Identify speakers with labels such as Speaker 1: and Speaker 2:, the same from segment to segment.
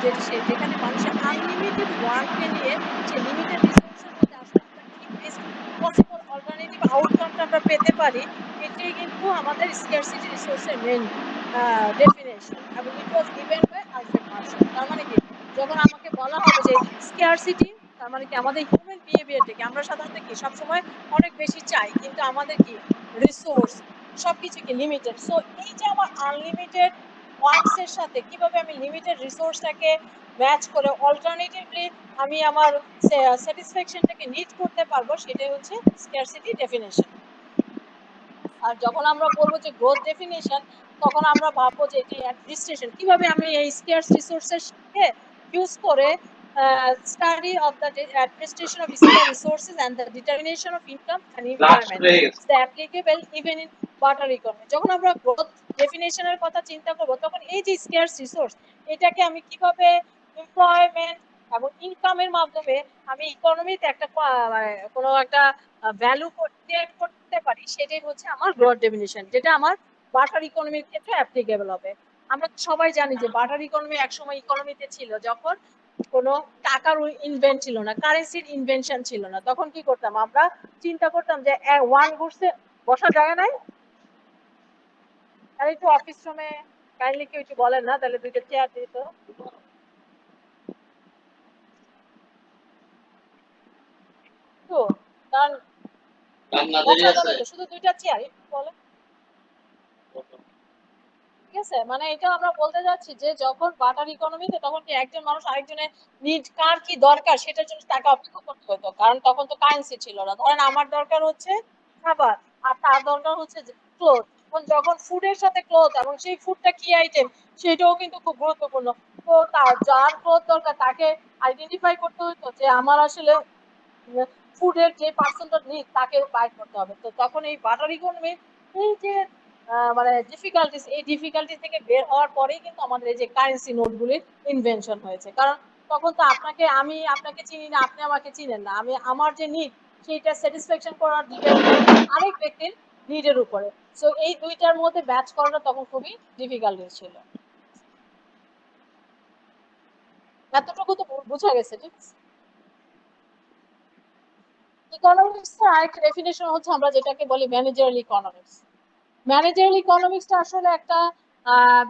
Speaker 1: যেখানে মানুষের আনলিমিটেড ওয়ার্ককে নিয়ে সে লিমিটেড রিসোর্সের মধ্যে আসলে আমরা কি বেস্ট পসিবল অল্টারনেটিভ আউটকামটা আমরা পেতে পারি, এটাই কিন্তু আমাদের স্কারসিটি রিসোর্সের মেইন ডেফিনেশন। এবং it was given by Alfred Marshall. তার মানে কি, যখন আমাকে বলা হবে যে স্কারসিটি, তার মানে কি আমাদের হিউম্যান বিহেভিয়ারটাকে আমরা সাধারণত কি সবসময় অনেক বেশি চাই, কিন্তু আমাদের কি রিসোর্স সবকিছু কি লিমিটেড। সো এই যে আমার আনলিমিটেড ওয়ান্টস এর সাথে কিভাবে আমি লিমিটেড রিসোর্সটাকে ম্যাচ করে অল্টারনেটিভলি আমি আমার স্যাটিসফ্যাকশনটাকে নিট করতে পারবো, সেটাই হচ্ছে স্কারসিটি ডেফিনেশন। আর যখন আমরা বলবো যে গ্রোথ ডেফিনেশন, তখন আমরা ভাববো যে এটি অ্যাডমিনিস্ট্রেশন, কিভাবে আমি এই স্কার্স রিসোর্সের সাথে ইউজ করে study of the administration of scarce resources and the determination of income and employment is applicable even in water economy. যখন আমরা গ্রোথ ডেফিনেশনের কথা চিন্তা করব, তখন এই যে স্কার্স রিসোর্স, এটাকে আমি কিভাবে এমপ্লয়মেন্ট এবং ইনকামের মাধ্যমে আমি ইকোনমিতে একটা কোনো একটা ভ্যালু ক্রিয়েট করতে পারি, সেটাই হচ্ছে আমার গ্রোথ ডেফিনেশন, যেটা আমার বাটার ইকোনমির ক্ষেত্রে অ্যাপ্লিকেবল হবে। আমরা সবাই জানি যে বাটার ইকোনমি একসময় ইকোনমিতে ছিল যখন কোনো টাকার ইনভেন্ট ছিল না, কারেন্সির ইনভেনশন ছিল না। তখন কি করতাম আমরা, চিন্তা করতাম যে ওয়ান ঘুরছে, বসা জায়গা নাই, তাহলে একটু অফিস রুমে কাইন্ডলি কেউ একটু বলেন না, তাহলে দুইটা চেয়ার দিত। তো কারণ শুধু দুইটা চেয়ার বলেন, ঠিক আছে। মানে এটা আমরা বলতে যাচ্ছি যে যখন বাটার ইকোনমিতে, তখন কি একজন মানুষ আরেকজনের নিড, কার কি দরকার সেটার জন্য তাকে অপেক্ষা করতে হতো, কারণ তখন তো কারেন্সি ছিল না। ধরেন আমার দরকার হচ্ছে খাবার, আর তার দরকার হচ্ছে ক্লোথ। যখন ফুডের সাথে ক্লোথ, এবং সেই ফুডটা কি আইটেম সেটাও কিন্তু খুব গুরুত্বপূর্ণ। তো তার যার ক্লোথ দরকার তাকে আইডেন্টিফাই করতে হতো যে আমার আসলে ফুডের যে পার্সনটা নিড তাকে বাই করতে হবে। তো তখন এই বাটার ইকোনমি, এই যে মানে ডিফিকাল্টিস, এই ডিফিকাল্টি থেকে বের হওয়ার পরেই কিন্তু আমাদের এই যে কারেন্সি নোটগুলির ইনভেনশন হয়েছে। কারণ তখন তো আমি আপনাকে চিনি না, আপনি আমাকে চিনেন না, আমি আমার যে নিড সেইটা স্যাটিসফ্যাকশন করার ডিপেন্ড করে আরেক ব্যক্তির নিডের উপরে। সো এই দুইটার মধ্যে ব্যাচ করাটা তখন খুবই ডিফিকাল্ট ছিল। এতটুকু তো বোঝা গেছে, ঠিক আছে। ইকোনমিক্স এর আরেকটা ডেফিনেশন হচ্ছে আমরা যেটাকে বলি ম্যানেজারাল ইকোনমিক্স। ম্যানেজারাল ইকোনমিক্সটা আসলে একটা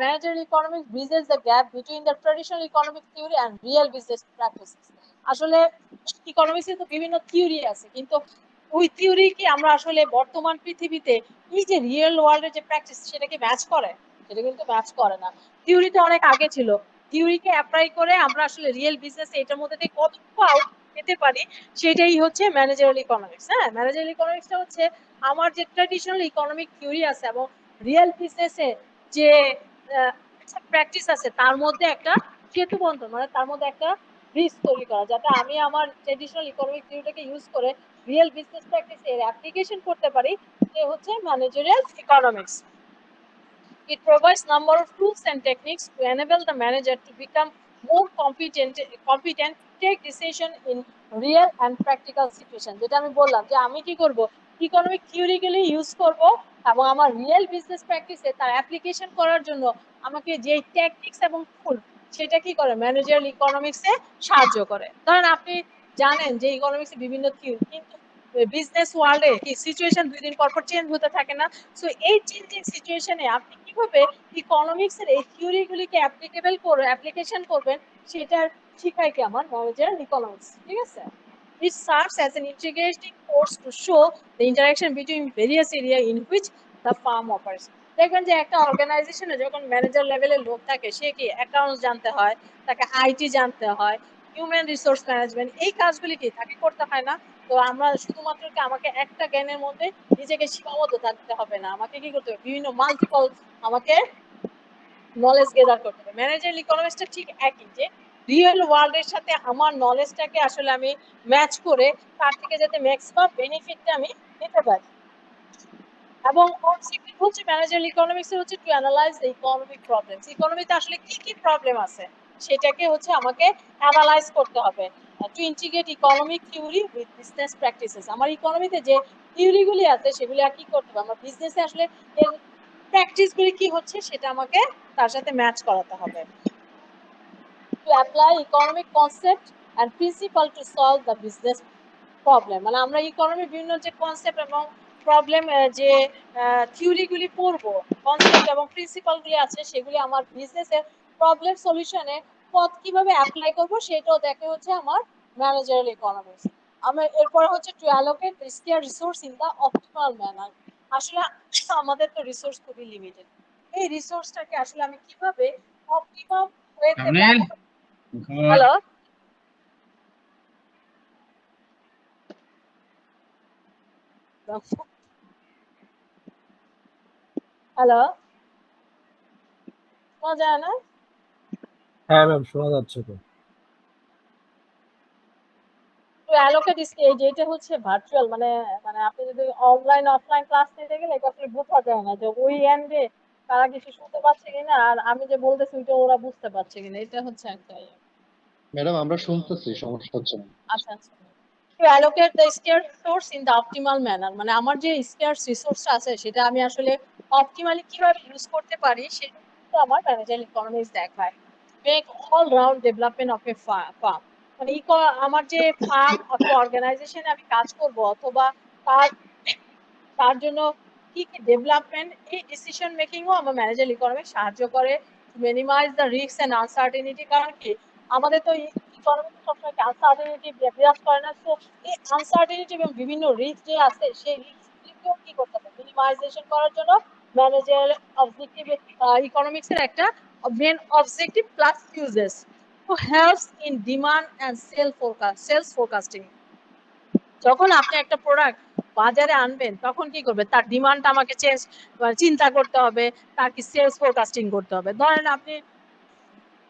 Speaker 1: managerial economics bridges the gap between the traditional economic theory and real business practices. আসলে ইকোনমিক্সে তো বিভিন্ন থিওরি আছে, কিন্তু ওই থিওরি কি আমরা আসলে বর্তমান পৃথিবীতে এই যে রিয়েল ওয়ার্ল্ডের যে প্র্যাকটিস সেটাকে ম্যাচ করে? সেটা কিন্তু ম্যাচ করে না। থিওরিটা অনেক আগে ছিল, থিওরিকে অ্যাপ্লাই করে আমরা আসলে রিয়েল বিজনেসে এটার মধ্যে থেকে কতটুকু আউট পেতে পারি, সেটাই হচ্ছে ম্যানেজারাল ইকোনমিক্স। হ্যাঁ, ম্যানেজারাল ইকোনমিক্সটা হচ্ছে আমার যে ট্র্যাডিশনাল ইকোনমিক থিওরি আছে এবং রিয়েল বিজনেসে যে প্র্যাকটিস আছে তার মধ্যে একটা সেতু বন্ধন, মানে তার মধ্যে একটা ব্রিজ তৈরি করা, যাতে আমি আমার ট্র্যাডিশনাল ইকোনমিক থিওরিটাকে ইউজ করে রিয়েল বিজনেস প্র্যাকটিসে এর অ্যাপ্লিকেশন করতে পারি। যে হচ্ছে managerial economics. It provides number of tools and techniques to enable the manager to become more competent to take decision in real and practical situation. যেটা আমি বললাম যে আমি কি করব, ইকোনমিক থিওরিক্যালি ইউজ করব এবং আমার রিয়েল বিজনেস প্র্যাকটিসে তার অ্যাপ্লিকেশন করার জন্য আমাকে যে টেকনিক্স এবং টুল, সেটা কি করে ম্যানেজারিয়াল ইকোনমিক্সে সাহায্য করে। ধরেন আপনি জানেন যে ইকোনমিক্সে বিভিন্ন থিওরি, কিন্তু বিজনেস ওয়ার্ল্ডে কি সিচুয়েশন দুই দিন পর পর চেঞ্জ হতে থাকে না? সো এই চেঞ্জিং সিচুয়েশনে আপনি কিভাবে ইকোনমিক্সের এই থিওরিগুলিকে অ্যাপ্লিকেশন করবেন, সেটার শিখায় কি আমার ম্যানেজারাল ইকোনমিক্স, ঠিক আছে। It serves as an integrating force to show the interaction between various area in which the firm operates. দেখবেন যে একটা অর্গানাইজেশনে যখন ম্যানেজার লেভেলের লোক থাকে, সে কি অ্যাকাউন্টস জানতে হয়, তাকে আইটি জানতে হয়, হিউম্যান রিসোর্স ম্যানেজমেন্ট, এই কাজগুলি কি তাকে করতে হয় না? তো আমরা শুধুমাত্র কি আমাকে একটা জ্ঞানের মধ্যে নিজেকে সীমাবদ্ধ থাকতে হবে না, আমাকে কি করতে হবে, বিভিন্ন মাল্টিপল আমাকে নলেজ গেদার করতে হবে। ম্যানেজারাল ইকোনমিক্সটা ঠিক একই, যে রিয়েল ওয়ার্ল্ডের সাথে আমার নলেজটাকে আসলে আমি ম্যাচ করে তার থেকে যাতে ম্যাক্সিমাম বেনিফিটটা আমি নিতে পারি। এবং অবজেক্টিভ হচ্ছে ম্যানেজারাল ইকোনমিক্সের হচ্ছে to analyse the economic problems. ইকোনমিতে আসলে কি কি প্রবলেম আছে সেটাকে হচ্ছে আমাকে অ্যানালাইজ করতে হবে, two integrate economic theory with business practices. আমার ইকোনমিতে যে থিওরিগুলি আছে সেগুলি আর কি করতে হবে, আমার বিজনেসে আসলে এর প্র্যাকটিসগুলি কি হচ্ছে সেটা আমাকে তার সাথে ম্যাচ করাতে হবে। to apply economic concept and principle to solve the business problem. মানে আমরা ইকোনমি বিভিন্ন যে কনসেপ্ট এবং প্রবলেম যে থিওরিগুলি পড়বো, কনসেপ্ট এবং প্রিন্সিপাল গুলি আছে সেগুলি আমার বিজনেসের প্রবলেম সলিউশনে কিভাবে অ্যাপ্লাই করব সেটাও দেখে হচ্ছে আমার ম্যানেজারাল ইকোনমিক্স। আমার এরপর হচ্ছে to allocate scarce resource in the optimal manner. আসলে আমাদের তো রিসোর্স খুবই লিমিটেড, এই রিসোর্সটাকে আসলে আমি কিভাবে অপটিমাম ওয়েতে হ্যালো হ্যালো শোনা যায় না?
Speaker 2: হ্যাঁ ম্যাম, শোনা যাচ্ছে তো।
Speaker 1: টু অ্যালোকেট স্টেজ এটা হচ্ছে ভার্চুয়াল, মানে মানে আপনি যদি অনলাইন অফলাইন ক্লাস নিতে গেলে এটা আসলে বোঝা যায় না যে ওই এন্ডে তারা কিছু শুনতে পাচ্ছে কিনা আর আমি যে বলতেছি ওইটা ওরা বুঝতে পারছে কিনা, এটা হচ্ছে একটা
Speaker 3: ম্যাডাম আমরা শুনতেছি, সমস্যা হচ্ছে না।
Speaker 1: আচ্ছা আচ্ছা। To allocate the scarce resource in the optimal manner, মানে আমার যে স্কেয়ার রিসোর্সটা আছে সেটা আমি আসলে অপটিমালি কিভাবে ইউজ করতে পারি সেটা কিন্তু আমার ম্যানেজারাল ইকোনমিক্স দেখায়। Make all round development of A farm, মানে আমার যে ফার্ম অথবা অর্গানাইজেশনে আমি কাজ করব অথবা তার তার জন্য কি কি ডেভেলপমেন্ট, এই ডিসিশন মেকিংও আমার ম্যানেজারাল ইকোনমিক্স সাহায্য করে to minimise the risk and uncertainty. কারণ কি আমাদের তো ইকোনমিতে সবসময় আনসার্টেনিটি বিরাজ করে না, তো এই আনসার্টেনিটি এবং বিভিন্ন রিস্ক যে আছে সেই রিস্কগুলিকেও কি করতে হবে মিনিমাইজেশন করার জন্য ম্যানেজারাল অবজেক্টিভ ইকোনমিক্সের একটা main objective plus uses to helps in demand and sales forecasting. যখন আপনি একটা প্রোডাক্ট বাজারে আনবেন তখন কি করবে, তার ডিমান্ড আমাকে চিন্তা করতে হবে, তার কি সেলস ফোরকাস্টিং করতে হবে। ধরেন আপনি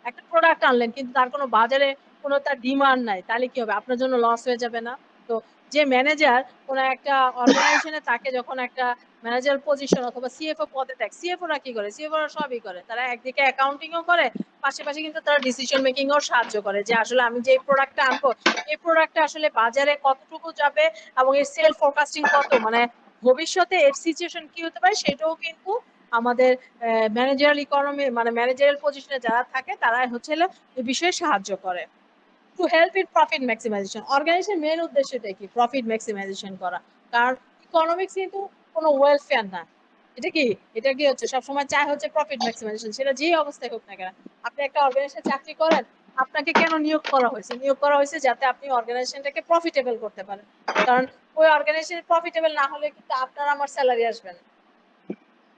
Speaker 1: একটা প্রোডাক্ট আনলেন কিন্তু তার কোনো বাজারে কোনো তার ডিমান্ড নাই, তাহলে কি হবে, আপনার জন্য লস হয়ে যাবে না? তো যে ম্যানেজার কোন একটা অর্গানাইজেশনে থাকে, যখন একটা ম্যানেজার পজিশন অথবা সিএফও পদে থাকে, সিএফওরা কি করে, সিএফওরা সবই করে, তারা একদিকে অ্যাকাউন্টিংও করে, পাশাপাশি কিন্তু তারা ডিসিশন মেকিং ও সাহায্য করে যে আসলে আমি যে প্রোডাক্টটা আনবো এই প্রোডাক্টটা আসলে বাজারে কতটুকু যাবে এবং এর সেল ফোরকাস্টিং কত, মানে ভবিষ্যতে এর সিচুয়েশন কি হতে পারে সেটাও কিন্তু আমাদের ম্যানেজারাল ইকোনমি মানে ম্যানেজারাল পজিশনে যারা থাকে তারা হচ্ছে এই বিষয়ে সাহায্য করে। To help in profit maximisation, organisation main উদ্দেশ্যটা কি, প্রফিট ম্যাক্সিমাইজেশন করা। কারণ ইকোনমিক্স কিন্তু কোনো ওয়েলফেয়ার না, এটা কি হচ্ছে সবসময় চাই হচ্ছে প্রফিট ম্যাক্সিমাইজেশন, সেটা যে অবস্থায় হোক না কেন। আপনি একটা অর্গানাইজেশনে চাকরি করেন, আপনাকে কেন নিয়োগ করা হয়েছে, নিয়োগ করা হয়েছে যাতে আপনি অর্গানাইজেশনটাকে প্রফিটেবল করতে পারেন। কারণ ওই অর্গানাইজেশন প্রফিটেবল না হলে কিন্তু আপনার আমার স্যালারি আসবে না।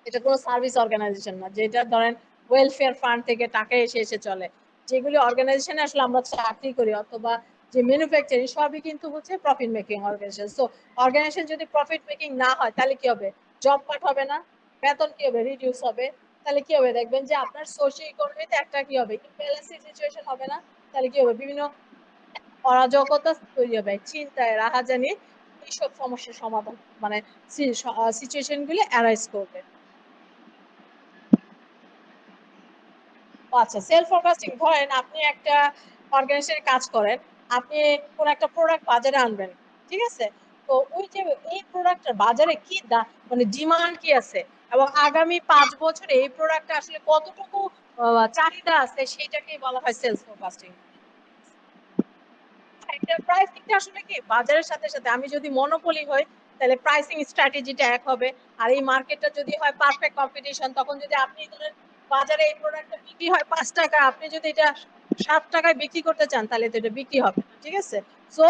Speaker 1: এটা কোনো সার্ভিস অর্গানাইজেশন না যেটা ধরেন ওয়েলফেয়ার ফান্ড থেকে টাকা এসে এসে চলে। যেগুলি অর্গানাইজেশনে আসলে আমরা চাকরি করি অথবা যে ম্যানুফ্যাকচারিং সবই কিন্তু হচ্ছে profit making organisation. So organisation যদি প্রফিট মেকিং না হয় তাহলে কি হবে, জব কাট হবে না, বেতন কি হবে, রিডিউস হবে। তাহলে কি হবে, দেখবেন যে আপনার সোশ্যাল ইকোনমিতে একটা কি হবে, ইমব্যালেন্সিং সিচুয়েশন হবে না। তাহলে কি হবে, বিভিন্ন অরাজকতা তৈরি হবে, চিন্তায় রাহাজানি, এইসব সমস্যার সমাধান মানে সিচুয়েশন গুলি অ্যারাইজ করবে। আচ্ছা, সেলফ ফোরকাস্টিং, ধরেন আপনি একটা অর্গানাইজেশনে কাজ করেন, আপনি কোন একটা প্রোডাক্ট বাজারে আনবেন, ঠিক আছে? তো ওই যে এই প্রোডাক্টের বাজারে কি মানে ডিমান্ড কি আছে এবং আগামী 5 বছরে এই প্রোডাক্টটা আসলে কতটুকু চাহিদা আছে সেটাকেই বলা হয় সেলস ফোরকাস্টিং। প্রাইসিংটা আসলে কি বাজারের সাথে সাথে, আমি যদি মনোপলি হই তাহলে প্রাইসিং স্ট্র্যাটেজিটা এক হবে, আর এই মার্কেটটা যদি হয় পারফেক্ট কম্পিটিশন, তখন যদি আপনি ধরেন বাজারে এই প্রোডাক্টটা বিক্রি হয় 5 টাকা, আপনি যদি এটা 7 টাকায় বিক্রি করতে চান তাহলে তো এটা বিক্রি হবে না, ঠিক আছে? সো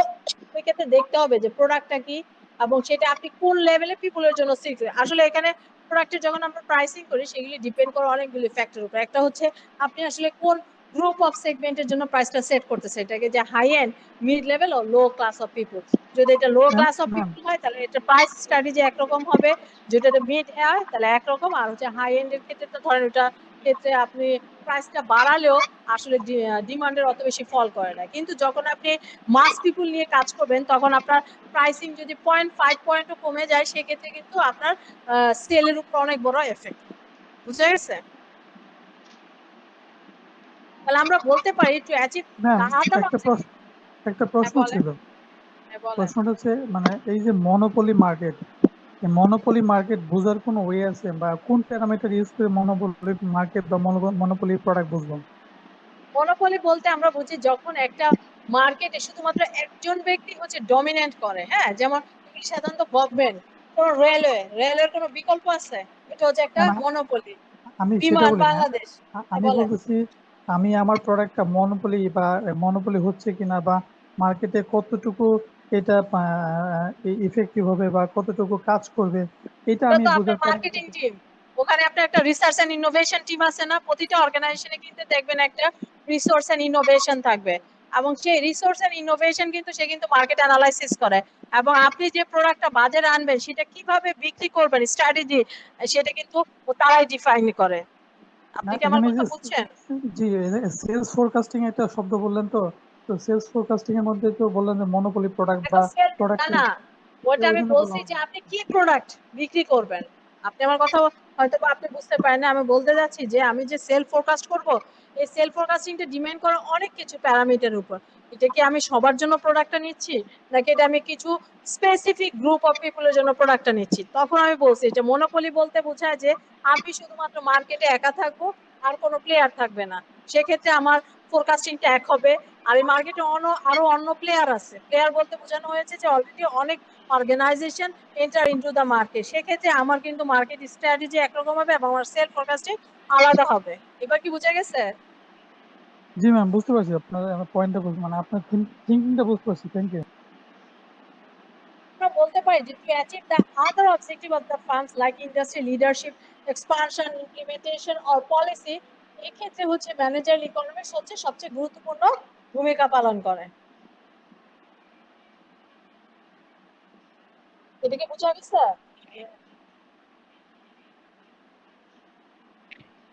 Speaker 1: ওই ক্ষেত্রে দেখতে হবে যে প্রোডাক্টটা কি এবং সেটা আপনি কোন লেভেলে পিপলের জন্য সিক্স। আসলে এখানে প্রোডাক্টের যখন আমরা প্রাইসিং করি সেগুলি ডিপেন্ড করে অনেকগুলি ফ্যাক্টর উপর। একটা হচ্ছে আপনি আসলে কোন গ্রুপ অফ সেগমেন্টের জন্য প্রাইসটা সেট করতেছে, এটাকে যে হাই এন্ড, মিড লেভেল ও লো ক্লাস অফ পিপল। যদি এটা লো ক্লাস অফ পিপল হয় তাহলে এটা প্রাইস স্ট্র্যাটেজি একরকম হবে, যেটাতে মিড হয় তাহলে একরকম, আর হচ্ছে হাই এন্ড এর ক্ষেত্রে তো ধরেন ওটা ক্ষেত্রে আপনি প্রাইসটা বাড়ালেও আসলে ডিমান্ডের অত বেশি ফল করে না। কিন্তু যখন আপনি মাস পিপল নিয়ে কাজ করবেন তখন আপনার প্রাইসিং যদি 0.5 পয়েন্টও কমে যায় সেক্ষেত্রে কিন্তু আপনার সেলের উপর অনেক বড় এফেক্ট, বুঝা গেছে? তাহলে আমরা বলতে পারি টু অ্যাচিভ
Speaker 4: একটা প্রশ্ন ছিল। প্রশ্নটা হচ্ছে মানে এই যে মনোপলি মার্কেট বোঝার কোনো ওয়ে আছে বা কোন প্যারামিটার ইউজ করে মনোপলি মার্কেট বা মনোপলি প্রোডাক্ট বুঝবো?
Speaker 1: মনোপলি বলতে আমরা বুঝি যখন একটা মার্কেটে শুধুমাত্র একজন ব্যক্তি হচ্ছে ডমিনেন্ট করে, হ্যাঁ, যেমন সাধারণত গভর্নমেন্ট, কোন রেলওয়ের কোনো বিকল্প আছে? এটা হচ্ছে একটা
Speaker 4: না, না,
Speaker 1: মনোপলি।
Speaker 4: আমি সেটা
Speaker 1: বিমান
Speaker 4: বলি না।
Speaker 1: বাংলাদেশ,
Speaker 4: আমি
Speaker 1: বলেন।
Speaker 4: বলতেছি আমি আমার প্রোডাক্টটা মনোপলি হচ্ছে কিনা, বা মার্কেটে কতটুকু এটা ইফেক্টিভ হবে বা কতটুকু কাজ করবে, এটা
Speaker 1: এটা
Speaker 4: আমি
Speaker 1: তো আপনার
Speaker 4: বোঝার পরে।
Speaker 1: মার্কেটিং টিম, ওখানে আপনার একটা রিসার্চ এন্ড ইনোভেশন টিম আছে না? প্রতিটা অর্গানাইজেশনে কিন্তু দেখবেন একটা রিসোর্স এন্ড ইনোভেশন থাকবে, এবং সেই রিসোর্স এন্ড ইনোভেশন কিন্তু সে কিন্তু মার্কেট অ্যানালাইসিস করে, এবং আপনি যে প্রোডাক্টটা বাজারে আনবেন সেটা কিভাবে বিক্রি করবেন স্ট্র্যাটেজি, সেটা কিন্তু তারাই ডিফাইন করে।
Speaker 4: না,
Speaker 1: আপনি কি আমার
Speaker 4: এখানে
Speaker 1: কথা
Speaker 4: যে
Speaker 1: বুঝছেন?
Speaker 4: জি সেলস ফোরকাস্টিং একটা শব্দ বললেন, তো সেলস ফোরকাস্টিং এর মধ্যে তো বললেন যে মনোপলি প্রোডাক্ট বা
Speaker 1: দেখো না
Speaker 4: প্রোডাক্টের,
Speaker 1: না, ওটা
Speaker 4: ওই
Speaker 1: আমি
Speaker 4: জন্য
Speaker 1: বলছি
Speaker 4: বললাম।
Speaker 1: যে আপনি কি প্রোডাক্ট বিক্রি করবেন। আপনি আমার কথা হয়তো বা আপনি বুঝতে পারেন না, আমি বলতে যাচ্ছি যে আমি যে সেল ফোরকাস্ট করব, এই সেল ফোরকাস্টিংটা ডিপেন্ড করে অনেক কিছু প্যারামিটার উপর। এটা কি আমি সবার জন্য প্রোডাক্টটা নিচ্ছি, নাকি এটা আমি কিছু স্পেসিফিক গ্রুপ অফ পিপলের জন্য প্রোডাক্টটা নিচ্ছি? তখন আমি বলছি যে মনোপলি বলতে বোঝায় যে আমি শুধুমাত্র মার্কেটে একা থাকবো, আর কোনো প্লেয়ার থাকবে না। সেক্ষেত্রে আমার ফোরকাস্টিংটা এক হবে। আর এই মার্কেটে আরো অন্য প্লেয়ার আছে। প্লেয়ার বলতে বোঝানো হয়েছে যে অলরেডি অনেক organisation enter into the market. সেক্ষেত্রে আমার কিন্তু মার্কেট স্ট্র্যাটেজি একরকম হবে এবং আমার সেল ফোরকাস্টিং আলাদা হবে। এবার কি বুঝা গেছে?
Speaker 4: জি ম্যাম, বুঝতে পারছি আপনার পয়েন্টটা, মানে আপনার থিঙ্কিংটা বুঝতে পারছি। Thank you.
Speaker 1: আমরা বলতে পারি যে to achieve the other objective of the firms like industry leadership, expansion, implementation or policy, এই ক্ষেত্রে হচ্ছে ম্যানেজার ইকোনমিক্স হচ্ছে সবচেয়ে গুরুত্বপূর্ণ ভূমিকা পালন করে। এটা কি বুঝা গেছে?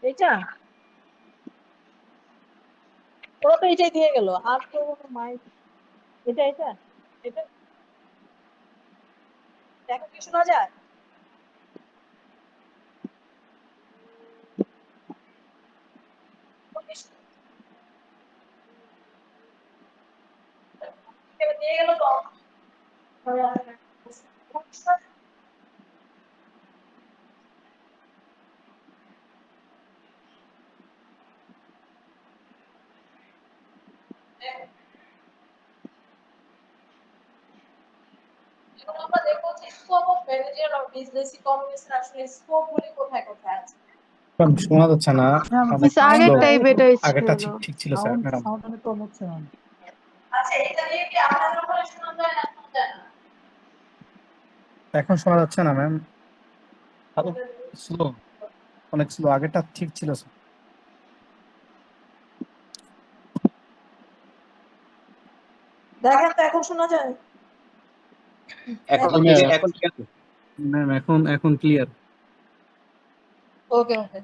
Speaker 1: এইটা ওরা তো এটাই দিয়ে গেল, আর তো মাই এটা এটা এটা দেখো কি শোনা যায়? দিয়ে গেল তো। এখন আমরা দেখবো যে scope of manager of business economics আসলে স্কোপ গুলি কোথায় কোথায় আছে।
Speaker 2: ম্যাম শোনা যাচ্ছে না,
Speaker 4: ম্যাম,
Speaker 2: অনেক স্লো।
Speaker 5: আগেরটাই বেটার
Speaker 2: আগেরটা
Speaker 5: ছিল।
Speaker 2: ঠিক ঠিক ছিল স্যার
Speaker 4: সাউন্ড
Speaker 2: ম্যাডাম।
Speaker 4: সাউন্ড অনেক কম হচ্ছে ম্যাম।
Speaker 1: আচ্ছা, এটা দিয়ে কি আপনাদের ওখানে শোনা যায় না শোনা যায় না?
Speaker 2: এখন শোনা যাচ্ছে না ম্যাম, স্লো, অনেক স্লো। আগেরটা ঠিক ছিল স্যার।
Speaker 1: দেখেন তো এখন শোনা যায়?
Speaker 6: এখন
Speaker 3: জি ম্যাম,
Speaker 6: এখন ঠিক আছে।
Speaker 2: ম্যাম এখন এখন clear.
Speaker 1: Okay okay.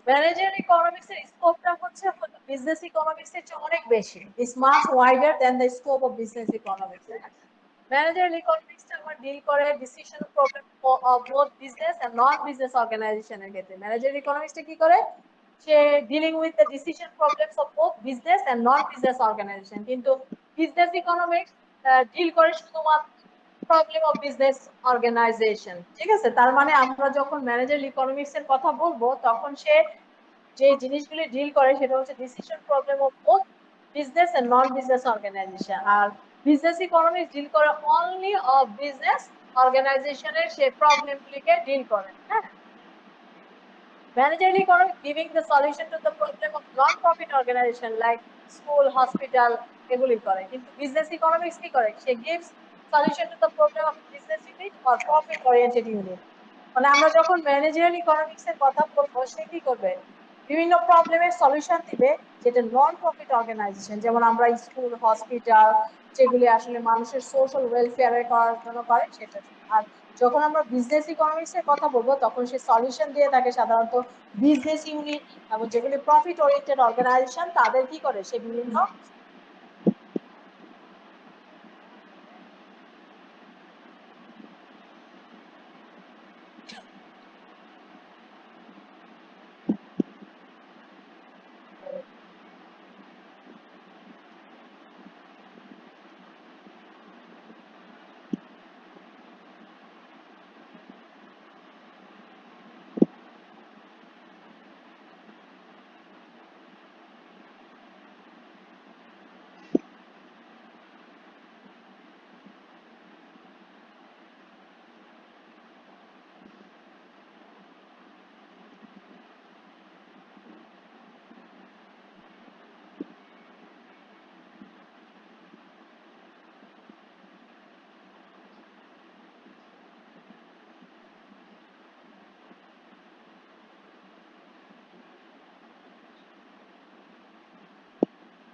Speaker 1: Manager economics এর স্কোপটা হচ্ছে বিজনেস ইকোনমিক্স এর চেয়ে অনেক বেশি। It's much wider than the scope of business economics. Manager ইকোনমিক্সটা আমার ডিল করে decision problem of both business and non business অর্গানাইজেশনের ক্ষেত্রে। ম্যানেজার ইকোনমিক্সটা কি করে? সে dealing with the decision problems of both business and non business organisation. কিন্তু বিজনেস ইকোনমিক্স ডিল করে শুধুমাত্র প্রবলেম অফ বিজনেস অর্গানাইজেশন। ঠিক আছে, তার মানে আমরা যখন ম্যানেজার ইকোনমিক্স এর কথা বলবো তখন সে যে জিনিসগুলি ডিল করে সেটা হচ্ছে decision problem of both business and non business organisation. আর বিজনেস ইকোনমিক্স ডিল করে অনলি অফ বিজনেস অর্গানাইজেশনের সে প্রবলেমগুলিকে ডিল করে। হ্যাঁ, managerial economics giving the solution to the problem of non-profit organization like school, hospital, এগুলি করে। কিন্তু বিজনেস ইকোনমিক্স কি করে? সে gives solution to the problem of business unit or profit oriented unit। মানে আমরা যখন ম্যানেজারিয়াল ইকোনমিক্স এর কথা বলবো সে কি করবে? বিভিন্ন প্রবলেমের সলিউশন দিবে, যেটা নন প্রফিট অর্গানাইজেশন, যেমন আমরা স্কুল, হসপিটাল, যেগুলি আসলে মানুষের সোশ্যাল ওয়েলফেয়ার করার জন্য করে সেটা। আর যখন আমরা বিজনেস ইকোনমিক্স এর কথা বলবো তখন সে সলিউশন দিয়ে থাকে সাধারণত বিজনেস ইউনিট, এবং যেগুলি প্রফিট ওরিয়েন্টেড অর্গানাইজেশন তাদের কি করে? সে বিভিন্ন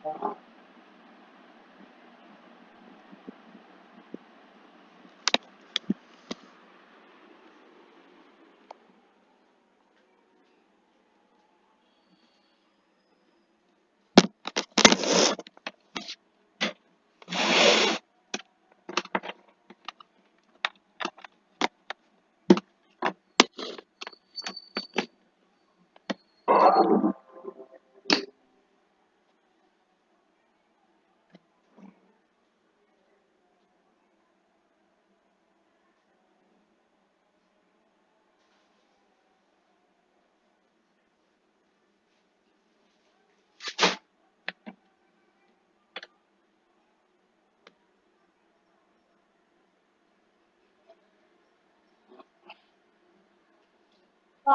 Speaker 1: তো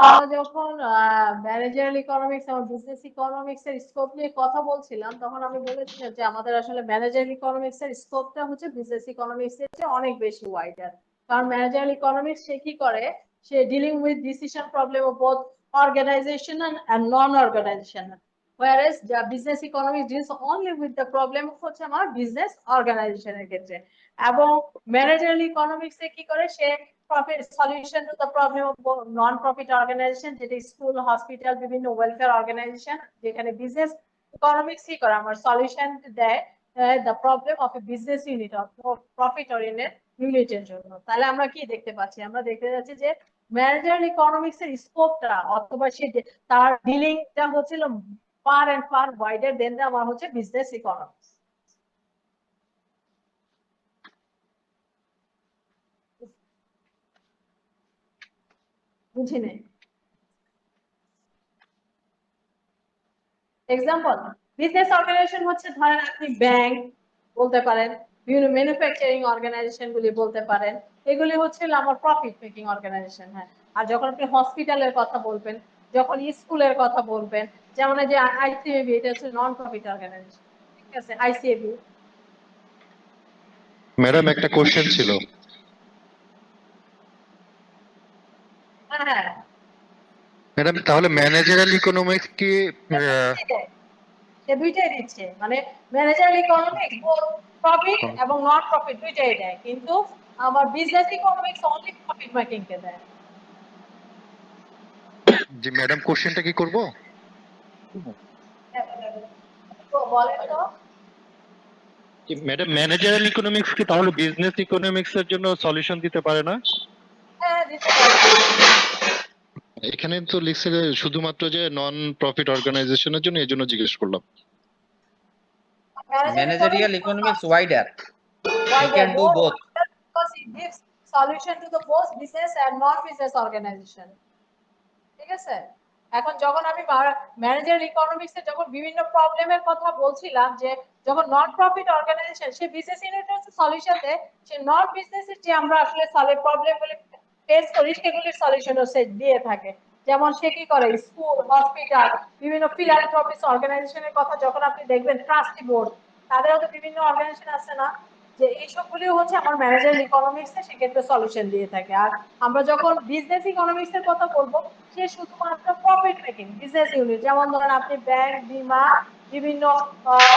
Speaker 1: আমরা যখন ম্যানেজারাল ইকোনমিক্স এবং বিজনেস ইকোনমিক্স এর স্কোপ নিয়ে কথা বলছিলাম, তখন আমি বলেছিলাম যে আমাদের আসলে ম্যানেজারাল ইকোনমিক্স এর স্কোপটা হচ্ছে বিজনেস ইকোনমিক্স এর চেয়ে অনেক বেশি ওয়াইডার। কারণ ম্যানেজারাল ইকোনমিক্স সে কি করে, সে dealing with decision problem of both organisational and non organisational, whereas the business economics deals only with the problem হচ্ছে আমার বিজনেস অর্গানাইজেশনের ক্ষেত্রে। এবং ম্যানেজারাল ইকোনমিক্স এ কি করে, সে profit solution to the problem of non-profit organization, যেটা স্কুল, হসপিটাল, বিভিন্ন welfare organisation, যেখানে বিজনেস ইকোনমিক্স কি করে আমার সলিউশন দেয় the problem of a business unit or profit oriented ইউনিটের জন্য। তাহলে আমরা কি দেখতে পাচ্ছি, আমরা দেখতে যাচ্ছি যে ম্যানেজারাল ইকোনমিক্স এর স্কোপটা অথবা সে তার ডিলিংটা হচ্ছিল ফার এন্ড ফার ওয়াইডার দেন আমার হচ্ছে বিজনেস ইকোনমিক্স। বুঝি নেই। এক্সাম্পল, বিজনেস অর্গানাইজেশন হচ্ছে ধরেন আপনি ব্যাংক বলতে পারেন, বিভিন্ন ম্যানুফ্যাকচারিং অর্গানাইজেশন গুলি বলতে পারেন, এগুলি হচ্ছে আমার প্রফিট মেকিং অর্গানাইজেশন। হ্যাঁ, আর যখন আপনি হসপিটালের কথা বলবেন, যখন স্কুলের কথা বলবেন, যেমন যে আইসিএবি, এটা হচ্ছে নন প্রফিট অর্গানাইজেশন, ঠিক আছে, আইসিএবি।
Speaker 3: ম্যাডাম একটা কোশ্চেন ছিল।
Speaker 1: হ্যাঁ,
Speaker 3: ম্যাডাম তাহলে ম্যানেজারাল ইকোনমিক্স কি
Speaker 1: সে দুইটাই দিচ্ছে, মানে ম্যানেজারাল ইকোনমিক্স প্রফিট এবং নন প্রফিট দুইটাই দেয়, কিন্তু আমার business economics only profit making কে দেয়।
Speaker 3: জি ম্যাডাম, কোশ্চেনটা কি করব?
Speaker 1: তো বলেন তো।
Speaker 3: ম্যাডাম ম্যানেজারাল ইকোনমিক্স কি তাহলে বিজনেস ইকোনমিক্স এর জন্য সলিউশন দিতে পারে না?
Speaker 1: হ্যাঁ, দিতে পারে।
Speaker 3: এখানে তো লিখছে যে শুধুমাত্র যে নন প্রফিট অর্গানাইজেশনের জন্য, এই জন্য জিজ্ঞেস করলাম।
Speaker 5: Managerial economics wider.
Speaker 1: Why
Speaker 5: You
Speaker 1: they
Speaker 5: can do
Speaker 1: more
Speaker 5: both.
Speaker 1: because it gives solution to the both business and non-business organization. ঠিক আছে, এখন যখন আমি ম্যানেজার ইকোনমিক্স এ যখন বিভিন্ন প্রবলেমের কথা বলছিলাম, যে যখন নন প্রফিট অর্গানাইজেশন সে বিজনেস ইউনিটের সলিউশন দেয়, সে নন বিজনেসের যে আমরা আসলে সলভ প্রবলেমগুলি ফেস করি সেগুলির সলিউশনও সে দিয়ে থাকে। যেমন সে কি করে, স্কুল, হসপিটাল, বিভিন্ন ফিলান্থ্রপিস অর্গানাইজেশনের কথা যখন আপনি দেখবেন, ট্রাস্টি বোর্ড, তাদেরও তো বিভিন্ন অর্গানাইজেশন আছে না, যে এইসবগুলি হচ্ছে আমার ম্যানেজার ইকোনমিক্স এ সেক্ষেত্রে সলিউশন দিয়ে থাকে। আর আমরা যখন বিজনেস ইকোনমিক্স এর কথা বলবো, সে শুধুমাত্র প্রফিট মেকিং বিজনেস ইউনিট, যেমন ধরেন আপনি ব্যাংক, বীমা, বিভিন্ন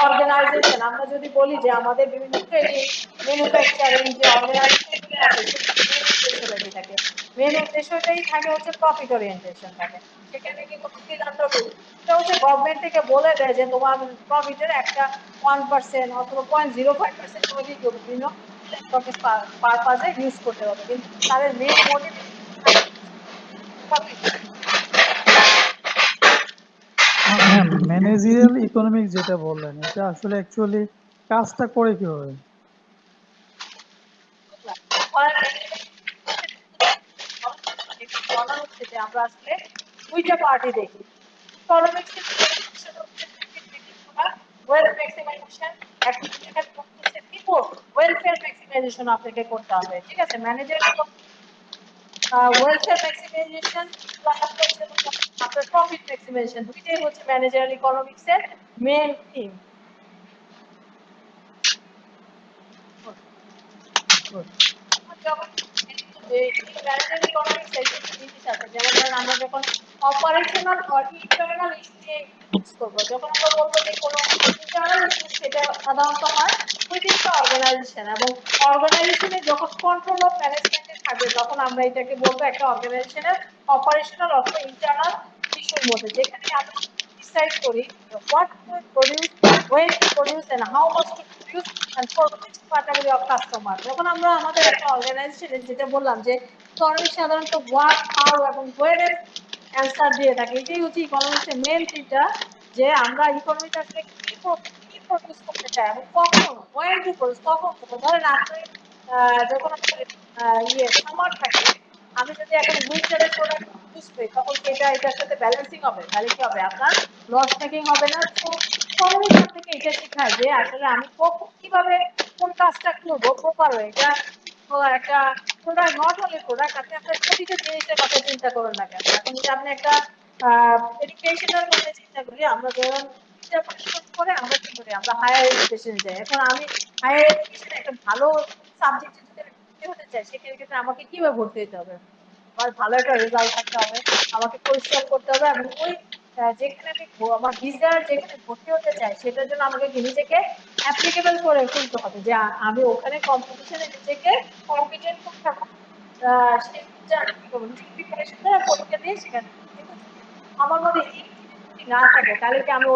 Speaker 1: অর্গানাইজেশন, আমরা যদি বলি যে আমাদের বিভিন্ন ট্রেডিং, ম্যানুফ্যাকচারিং যে অর্গানাইজেশন গুলো আছে, মেন উদ্দেশ্যটাই থাকে, মেন উদ্দেশ্যটাই থাকে হচ্ছে প্রফিট ওরিয়েন্টেশন থাকে। সেখানে কি কোনো ফিলান্থ্রপি, এটা হচ্ছে গভর্নমেন্ট থেকে বলে দেয় যে তোমার প্রফিটের একটা 1% অথবা 0.05% তোমাকে বিভিন্ন ফিলান্থ্রপিস পারপাজে ইউজ করতে হবে, কিন্তু তাদের main motive profit.
Speaker 4: Ma'am, managerial economics যেটা বললেন, এটা আসলে অ্যাকচুয়ালি কাজটা করে কিভাবে?
Speaker 1: বলা হচ্ছে যে আমরা আসলে দুইটা পার্টি দেখি, ইকোনমিক্স এর ওয়েলথ ম্যাক্সিমাইজেশন, এখন যেটা করতেছে বিফোর ওয়েলফেয়ার ম্যাক্সিমাইজেশন আপনাকে করতে হবে, ঠিক আছে। ম্যানেজার ওয়েলফেয়ার ম্যাক্সিমাইজেশন প্লাস হচ্ছে আপনার প্রফিট ম্যাক্সিমাইজেশন, দুইটাই হচ্ছে ম্যানেজারাল ইকোনমিক্স এর মেইন থিম। যখন এই ম্যানেজারাল ইকোনমিক্স এর কিছু জিনিস আছে, যেমন ধরেন আমরা যখন অপারেশনাল অর ইন্টারনাল ইস্যু নিয়ে ফোকাস করবো। যখন আমরা বলবো যে কোনো ইন্টারনাল ইস্যু, সেটা সাধারণত হয় উইদিন দ্য অর্গানাইজেশন, এবং অর্গানাইজেশনে যখন কন্ট্রোল অফ ম্যানেজমেন্টে থাকবে তখন আমরা এটাকে বলবো একটা অর্গানাইজেশনের অপারেশনাল অথবা ইন্টারনাল ইস্যুর মধ্যে, যেখানে আমরা ডিসাইড করি what to produce, when to produce and how much to produce and for which category of customer। যখন আমরা আমাদের একটা অর্গানাইজেশনে যেটা বললাম যে ইকোনমিক্স সাধারণত what, how এবং where এর অ্যান্সার দিয়ে থাকে, এটাই হচ্ছে ইকোনমিক্সের মেন থিমটা, যে আমরা ইকোনমিতে আসলে কি প্রডিউস করতে চাই এবং কখন, when to produce, কখন করবো। ধরেন আপনি যখন আমাদের সামার থাকে, আমি যদি এখন উইন্টারের প্রোডাক্ট প্রডিউস করি তখন কি এটার সাথে ব্যালেন্সিং হবে? তাহলে কি হবে? আপনার লস মেকিং হবে না। তো ইকোনমিক্স আপনাকে এটা শেখায় যে আসলে আমি কখন কিভাবে কোন কাজটা করবো প্রপার ওয়ে। এটা একটা প্রোডাক্ট নট অনলি প্রোডাক্ট, আপনি আপনার প্রতিটা জিনিসের কথা চিন্তা করেন না কেন। এখন যদি আপনি একটা এডুকেশনের মধ্যে চিন্তা করি, আমরা যখন ইন্টারপ্রিটেশন করে আমরা কি করি? আমরা হায়ার এডুকেশনে যাই। এখন আমি হায়ার এডুকেশনে একটা ভালো সাবজেক্টে যদি আমি ভর্তি হতে চাই, সেক্ষেত্রে আমাকে কিভাবে ভর্তি হতে হবে? আমার ভালো একটা রেজাল্ট থাকতে হবে, আমাকে পরিশ্রম করতে হবে, এবং ওই যেখানে আমি আমার ডিজায়ার যেখানে ভর্তি হতে চাই সেটার জন্য আমাকে নিজেকে অ্যাপ্লিকেবল করে তুলতে হবে, যে আমি ওখানে কম্পিটিশনে নিজেকে কম্পিটেন্ট করতে হবে। সেই অনুযায়ী আমি কি করবো? নিজেকে প্রিপারেশন করে পরীক্ষা দিয়ে সেখানে। কিন্তু যদি আমার মধ্যে এই জিনিসটি না থাকে তাহলে কি আমি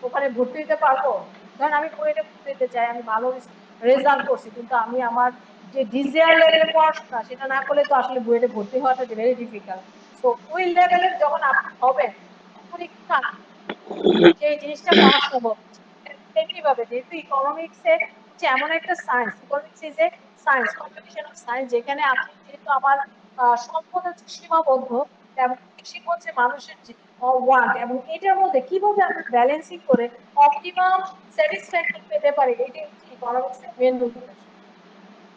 Speaker 1: ওখানে ভর্তি হতে পারবো? ধরেন আমি বইটা ভর্তি হতে চাই, আমি ভালো রেজাল্ট করছি, কিন্তু আমি আমার যে ডিজায়ার লেভেলের পড়াশোনা সেটা না করলে তো আসলে বইটা ভর্তি হওয়াটা ভেরি ডিফিকাল্ট। সো ওই লেভেলের যখন আপনি হবেন পরীক্ষা, সেই জিনিসটা পাওয়া সম্ভব। তেমনি ভাবে যেহেতু ইকোনমিক্সে হচ্ছে এমন একটা science, economics is a science, combination of science, যেখানে আপনি যেহেতু আমার সম্পদ হচ্ছে সীমাবদ্ধ, এবং কৃষি হচ্ছে মানুষের ওয়ান্ট, এবং এটার মধ্যে কিভাবে আমরা ব্যালেন্সিং করে অপটিমাম স্যাটিসফ্যাকশন পেতে পারি, এটাই হচ্ছে ইকোনমিক্সের মেন উদ্দেশ্য।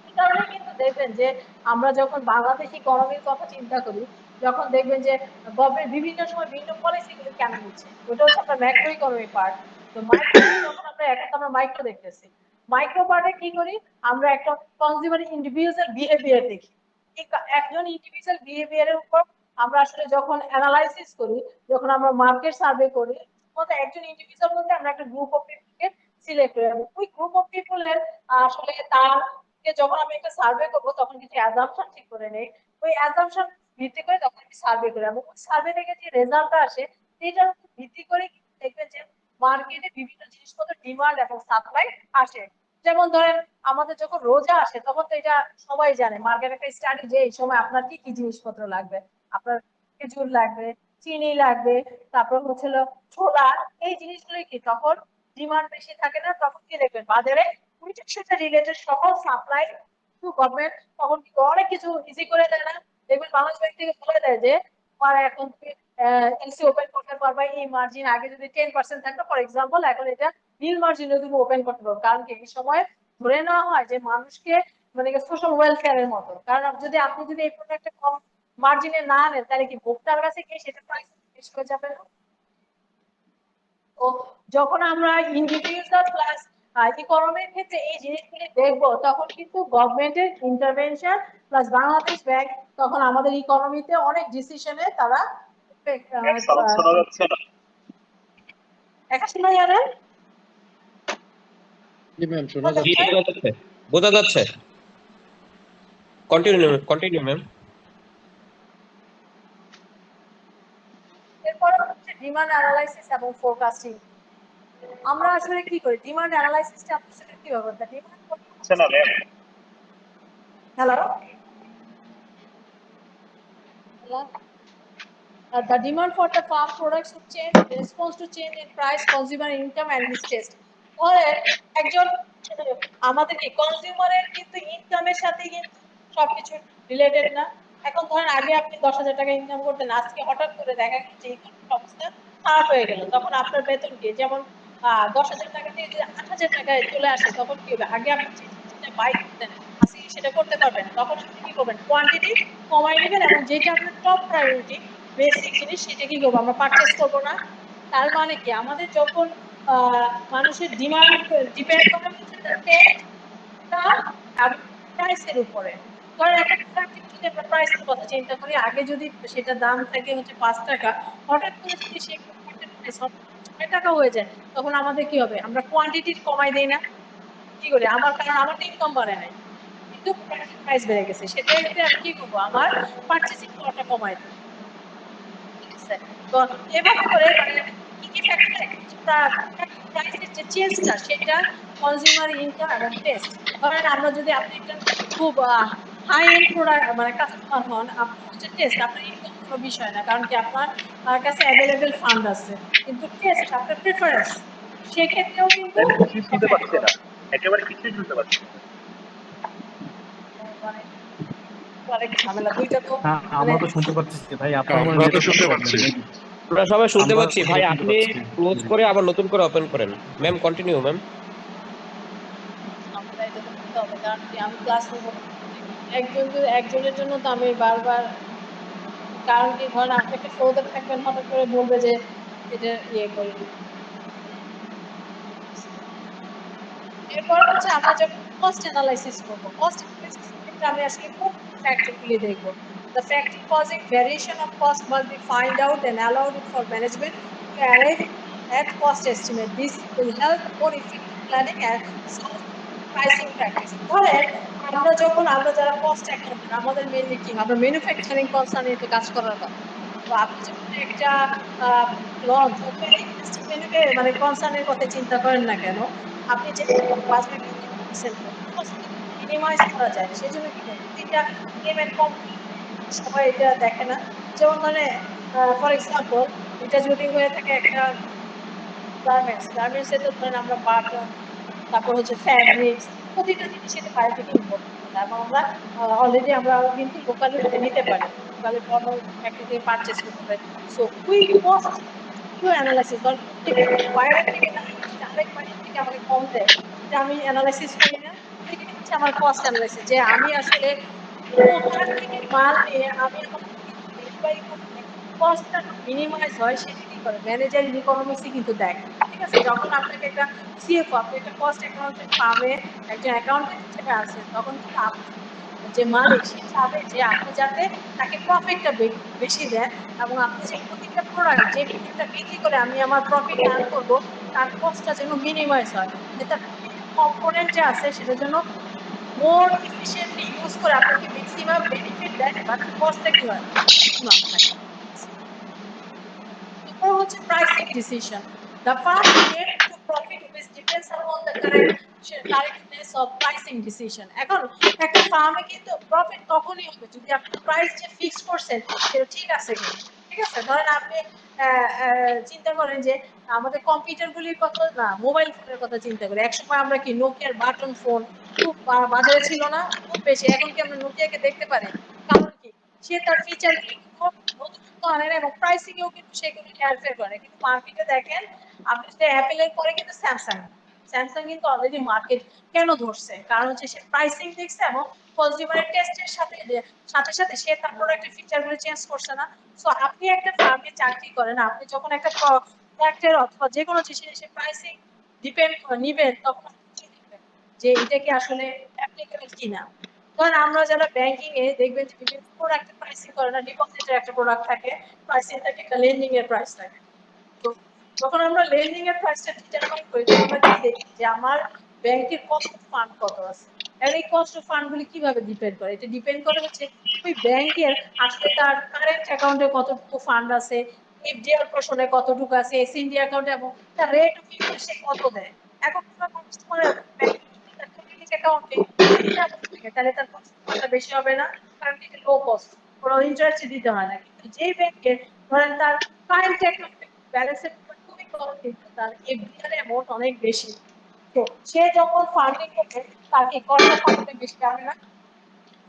Speaker 1: এই কারণে কিন্তু দেখবেন যে আমরা যখন বাংলাদেশ ইকোনমির কথা চিন্তা করি, যখন দেখবেন যে গভর্নমেন্ট বিভিন্ন সময় বিভিন্ন পলিসি গুলো কেন নিচ্ছে, ওটা হচ্ছে আপনার ম্যাক্রো ইকোনমি পার্ট। তো মাইক্রো যখন আমরা এখন আমরা মাইক্রো দেখতেছি, মাইক্রো পার্টে কি করি? আমরা একটা কনজিউমার ইন্ডিভিজুয়াল বিহেভিয়ার দেখি। একজন ইন্ডিভিজুয়াল বিহেভিয়ারের উপর আমরা আসলে যখন অ্যানালাইসিস করি, যখন আমরা মার্কেট সার্ভে করি, মধ্যে একজন ইন্ডিভিজুয়াল মধ্যে আমরা একটা গ্রুপ অফ পিপলকে সিলেক্ট করি, এবং ওই গ্রুপ অফ পিপলের আসলে তার যখন আমি একটা সার্ভে করবো তখন কিছু অ্যাজাম্পশন ঠিক করে নেই, ওই অ্যাজাম্পশন ভিত্তি করে তখন আমি সার্ভে করি, এবং ওই সার্ভে থেকে যে রেজাল্টটা আসে সেটার উপর ভিত্তি করে দেখবেন যে মার্কেটে বিভিন্ন জিনিসপত্রের ডিমান্ড এবং সাপ্লাই আসে। যেমন ধরেন আমাদের যখন রোজা আসে তখন তো এটা সবাই জানে, মার্কেট একটা স্টাডি যে এই সময় আপনার কি কি জিনিসপত্র লাগবে। আপনার খেজুর লাগবে, চিনি লাগবে, তারপর হচ্ছিল ছোলা, এই জিনিসগুলো কি তখন ডিমান্ড বেশি থাকে না, তখন কি দেখবেন বাজারে ওইটার সাথে রিলেটেড সকল সাপ্লাই টু গভর্নমেন্ট তখন কিন্তু অনেক কিছু ইজি করে দেয় না। দেখবেন বাংলাদেশ ব্যাংক থেকে বলে দেয় যে আর এখন তুমি এলসি ওপেন করতে পারবা, এই মার্জিন আগে যদি 10% থাকতো ফর এক্সাম্পল, এখন এটা নীল মার্জিনে তুমি ওপেন করতে পারো। কারণ কি এই সময় ধরে নেওয়া হয় যে মানুষকে মানে সোশ্যাল ওয়েলফেয়ারের মতো, কারণ যদি আপনি যদি এই প্রোডাক্টটা কম মার্জিনে না নেন তাহলে কি ভোক্তার কাছে গিয়ে সেটা প্রাইস বেশি হয়ে যাবে না? তো যখন আমরা ইন্ডিভিজুয়াল প্লাস ইকোনমির ক্ষেত্রে এই জিনিসগুলি দেখবো, তখন কিন্তু গভর্নমেন্টের ইন্টারভেনশন প্লাস বাংলাদেশ ব্যাংক তখন আমাদের ইকোনমিতে অনেক ডিসিশনে তারা দেখা শোনা যাবে।
Speaker 3: জি ম্যাম, শোনা
Speaker 5: জি,
Speaker 3: যাচ্ছে।
Speaker 5: বোঝা যাচ্ছে, বোঝা যাচ্ছে। Continue ma'am.
Speaker 1: এরপরে হচ্ছে ডিমান্ড অ্যানালাইসিস এবং ফোরকাস্টিং। আমরা আসলে কি করি? ডিমান্ড অ্যানালাইসিসটা আপনার সাথে কিভাবে করতে? Demand hello, the demand for the farm products would change in response to change in price, consumer income and his taste. ধরেন একজন আমাদের কি কনজিউমারের কিন্তু ইনকামের সাথে কিন্তু সবকিছু রিলেটেড না। এখন ধরেন আগে আপনি 10,000 টাকা ইনকাম করতেন, আজকে হঠাৎ করে দেখা গেছে ইকোনমিক অবস্থা খারাপ হয়ে গেল, তখন আপনার বেতন কি যেমন 10,000 টাকা থেকে যদি 8,000 টাকায় চলে আসে তখন কি হবে? আগে আপনি যে জিনিসটা বাই করতেন আজকে সেটা করতে পারবেন, তখন আপনি কি করবেন? কোয়ান্টিটি কমাই নেবেন, এবং যেটা আপনার টপ প্রায়োরিটি বেসিক জিনিস সেটা কি করবো? আমরা পারচেস করবো না। তার মানে কি আমাদের যখন মানুষের ডিমান্ড ডিপেন্ড করে হচ্ছে প্রাইসের উপরে। ধরেন একটা কম্পারেটিভ যদি আমরা প্রাইসের কথা চিন্তা করি, আগে যদি সেটা দাম থাকে হচ্ছে 5 টাকা, হঠাৎ করে যদি সেই মার্কেট প্রাইস 6 টাকা হয়ে যায়, তখন আমাদের কি হবে? আমরা কোয়ান্টিটি কমাই দেই না? কি করে? কারণ আমার তো ইনকাম বাড়ে নাই, কিন্তু প্রাইস বেড়ে গেছে। সেটাতে আমি কি করবো? আমার পারচেসিং পাওয়ারটা কমাই দেবো। ঠিক আছে? তো এভাবে করে মানে কি কি ফ্যাক্টর প্রাইসের যে চেঞ্জটা সেটা কনজিউমার ইনকাম এবং টেস্ট। ধরেন আমরা যদি আপনি একটা খুব হাই এন্ড প্রোডাক্ট মানে কাস্টমার হন, আপনার হচ্ছে টেস্ট, আপনার ইনকাম কোনো বিষয় না, কারণ কি আপনার কাছে অ্যাভেলেবেল ফান্ড আছে, কিন্তু টেস্ট আপনার প্রেফারেন্স, সেক্ষেত্রেও কিন্তু
Speaker 7: কিছুই শুনতে পাচ্ছি না, একেবারে কিছুই শুনতে পাচ্ছি না।
Speaker 1: মানে অনেক ঝামেলা দুইটা তো
Speaker 2: হ্যাঁ,
Speaker 1: মানে
Speaker 2: আমরা তো শুনতে পাচ্ছি ভাই, আপনার
Speaker 3: আমরা তো
Speaker 2: নেটওয়ার্ক
Speaker 3: শুনতে
Speaker 2: প্রবলেম
Speaker 3: পাচ্ছি।
Speaker 2: নাকি?
Speaker 5: আমরা সবাই শুনতে
Speaker 2: আমরা
Speaker 5: পাচ্ছি ভাই,
Speaker 2: শুনতে
Speaker 5: আপনি
Speaker 2: পাচ্ছি।
Speaker 5: ক্লোজ করে আবার নতুন করে ওপেন করেন। Ma'am continue ma'am.
Speaker 1: আমরা এটা তো করতে হবে, কারণ কি আমি ক্লাস নেবো, একজনের জন্য তো আমি বারবার, কারণ কি ধরেন আপনি একটা ফ্লোতে থাকবেন, হঠাৎ করে বলবে যে এটা ইয়ে করি। এরপর হচ্ছে আমরা যখন কস্ট অ্যানালাইসিস করবো, কস্ট অ্যানালাইসিস ক্ষেত্রে আমি আসলে কোন ফ্যাক্টরগুলি দেখবো? The factor causing variation of cost must be find out and allowed it for management to arrive at cost estimate. This will help more effective planning and sound pricing practice. ধরেন আমরা যারা cost accountant, আমাদের mainly কি, আমরা manufacturing concern নিয়ে তো কাজ করার কথা। তো আপনি যখন একটা লঞ্চ অথবা ইন্ডাস্ট্রি মানে কনসার্নের কথা চিন্তা করেন না কেন, আপনি যে বাজারে বিক্রি করতেছেন মিনিমাইজ করা যায়, সেজন্য কি করবে? প্রতিটা পেমেন্ট কোম্পানি সবাই এটা দেখে না। যেমন মানে ফর এক্সাম্পল, এটা যদি হয়ে থাকে একটা গার্মেন্টস এ তো ধরেন আমরা বাটন, তারপর হচ্ছে ফ্যাব্রিক্স, প্রতিটা জিনিস এটা বাইরে থেকে ইম্পোর্ট করতে হয়, এবং আমরা অলরেডি আমরা কিন্তু লোকালি নিতে পারি, লোকালি পণ্য ফ্যাক্টরি থেকে পারচেজ করতে পারি। সো কুইক কস্ট অ্যানালাইসিস, ধর বাইরে থেকে না আরেক বাইরে থেকে আমাকে কম দেয়, সেটা আমি অ্যানালাইসিস করি না। এটাই হচ্ছে আমার কস্ট অ্যানালাইসিস, যে আমি আসলে ওখান থেকে মাল নিয়ে আমি আমার ডেলিভারি করতে কস্টটা মিনিমাইজ হয়, সেটা কি করে ম্যানেজার ইকোনমিক্সই কিন্তু দেখে। ঠিক আছে? যখন আপনাকে একটা সিএফও, আপনি একটা কস্ট অ্যাকাউন্টেন্ট ফার্মে একজন অ্যাকাউন্টেন্ট হিসেবে আছেন, তখন কিন্তু আপনার যে মালিক সে চাবে যে আপনি যাতে তাকে প্রফিটটা বেশি দেন, এবং আপনি যে প্রতিটা প্রোডাক্ট, যে প্রোডাক্টটা বিক্রি করে আমি আমার প্রফিট আর্ন করবো, তার কস্টটা যেন মিনিমাইজ হয়, যে তার কম্পোনেন্ট যে আছে সেটা যেন মোর এফিশিয়েন্টলি ইউজ করে আপনাকে ম্যাক্সিমাম বেনিফিট দেয়, বাট কস্টটা কি হয় মিনিমাম থাকে। এরপর হচ্ছে pricing decision, the first step to profit which depends upon the correctness of pricing decision. এখন একটা ফার্মে কিন্তু প্রফিট তখনই হবে যদি আপনি প্রাইস যে ফিক্স করছেন সেটা ঠিক আছে কিনা। ঠিক আছে? ধরেন আপনি চিন্তা করেন যে আমাদের কম্পিউটার গুলির কথা না, মোবাইল ফোনের কথা চিন্তা করি, একসময় আমরা কি নোকিয়ার বাটন ফোন খুব বাজারে ছিল না, খুব বেশি। এখন কি আমরা নোকিয়াকে দেখতে পারি? কারণ কি, সে তার ফিচার গুলি নতুনত্ব আনে না, এবং প্রাইসিং এও কিন্তু সেগুলি হেরফের করে। কিন্তু মার্কেটে দেখেন, আপনি যদি অ্যাপেলের পরে কিন্তু স্যামসাং কিন্তু অলরেডি মার্কেট কেন ধরছে? কারণ হচ্ছে সে প্রাইসিং দেখছে, এবং কনজিউমারের টেস্টের সাথে সাথে সাথে সে তার প্রোডাক্টের ফিচারগুলো চেঞ্জ করছে না। সো আপনি একটা ফার্মে চাকরি করেন, আপনি যখন একটা প্রোডাক্টের অথবা যে কোনো জিনিসের প্রাইসিং ডিপেন্ড নিবেন, তখন আপনি কি দেখবেন যে এটা কি আসলে অ্যাপ্লিকেবল কিনা। ধরেন আমরা যারা ব্যাংকিং এ দেখবেন যে বিভিন্ন প্রোডাক্টের প্রাইসিং করে না, ডিপোজিটের একটা প্রোডাক্ট থাকে, প্রাইসিং থাকে, একটা লেন্ডিং এর প্রাইস থাকে। তো যখন আমরা লেন্ডিং এর প্রাইসটা ডিটারমাইন করি, তখন আমরা কি দেখি যে আমার ব্যাংকের কস্ট অফ ফান্ড কত আছে। আর এই কস্ট অফ ফান্ড গুলি কিভাবে ডিপেন্ড করে? এটা ডিপেন্ড করে হচ্ছে ওই ব্যাংকের আসলে তার কারেন্ট অ্যাকাউন্টে কতটুকু ফান্ড আছে, এফডিআর পোর্শনে কতটুকু আছে, এসএনডি অ্যাকাউন্টে, এবং তার রেট অফ ইন্টারেস্ট কত দেয়। এখন কোনো কাস্টমার তার ক্রেডিট অ্যাকাউন্টে তাহলে তার কস্টটা বেশি হবে না, কারণ এটা লো কস্ট, কোনো ইন্টারেস্ট দিতে হয় না। কিন্তু যেই ব্যাংকের ধরেন তার কারেন্ট অ্যাকাউন্টে ব্যালেন্সের খুবই কম, কিন্তু তার এফডিআর অ্যামাউন্ট অনেক বেশি, তো সে যখন ফান্ডিং করবে তার কি কস্ট ফান্ডে বেশি হবে না?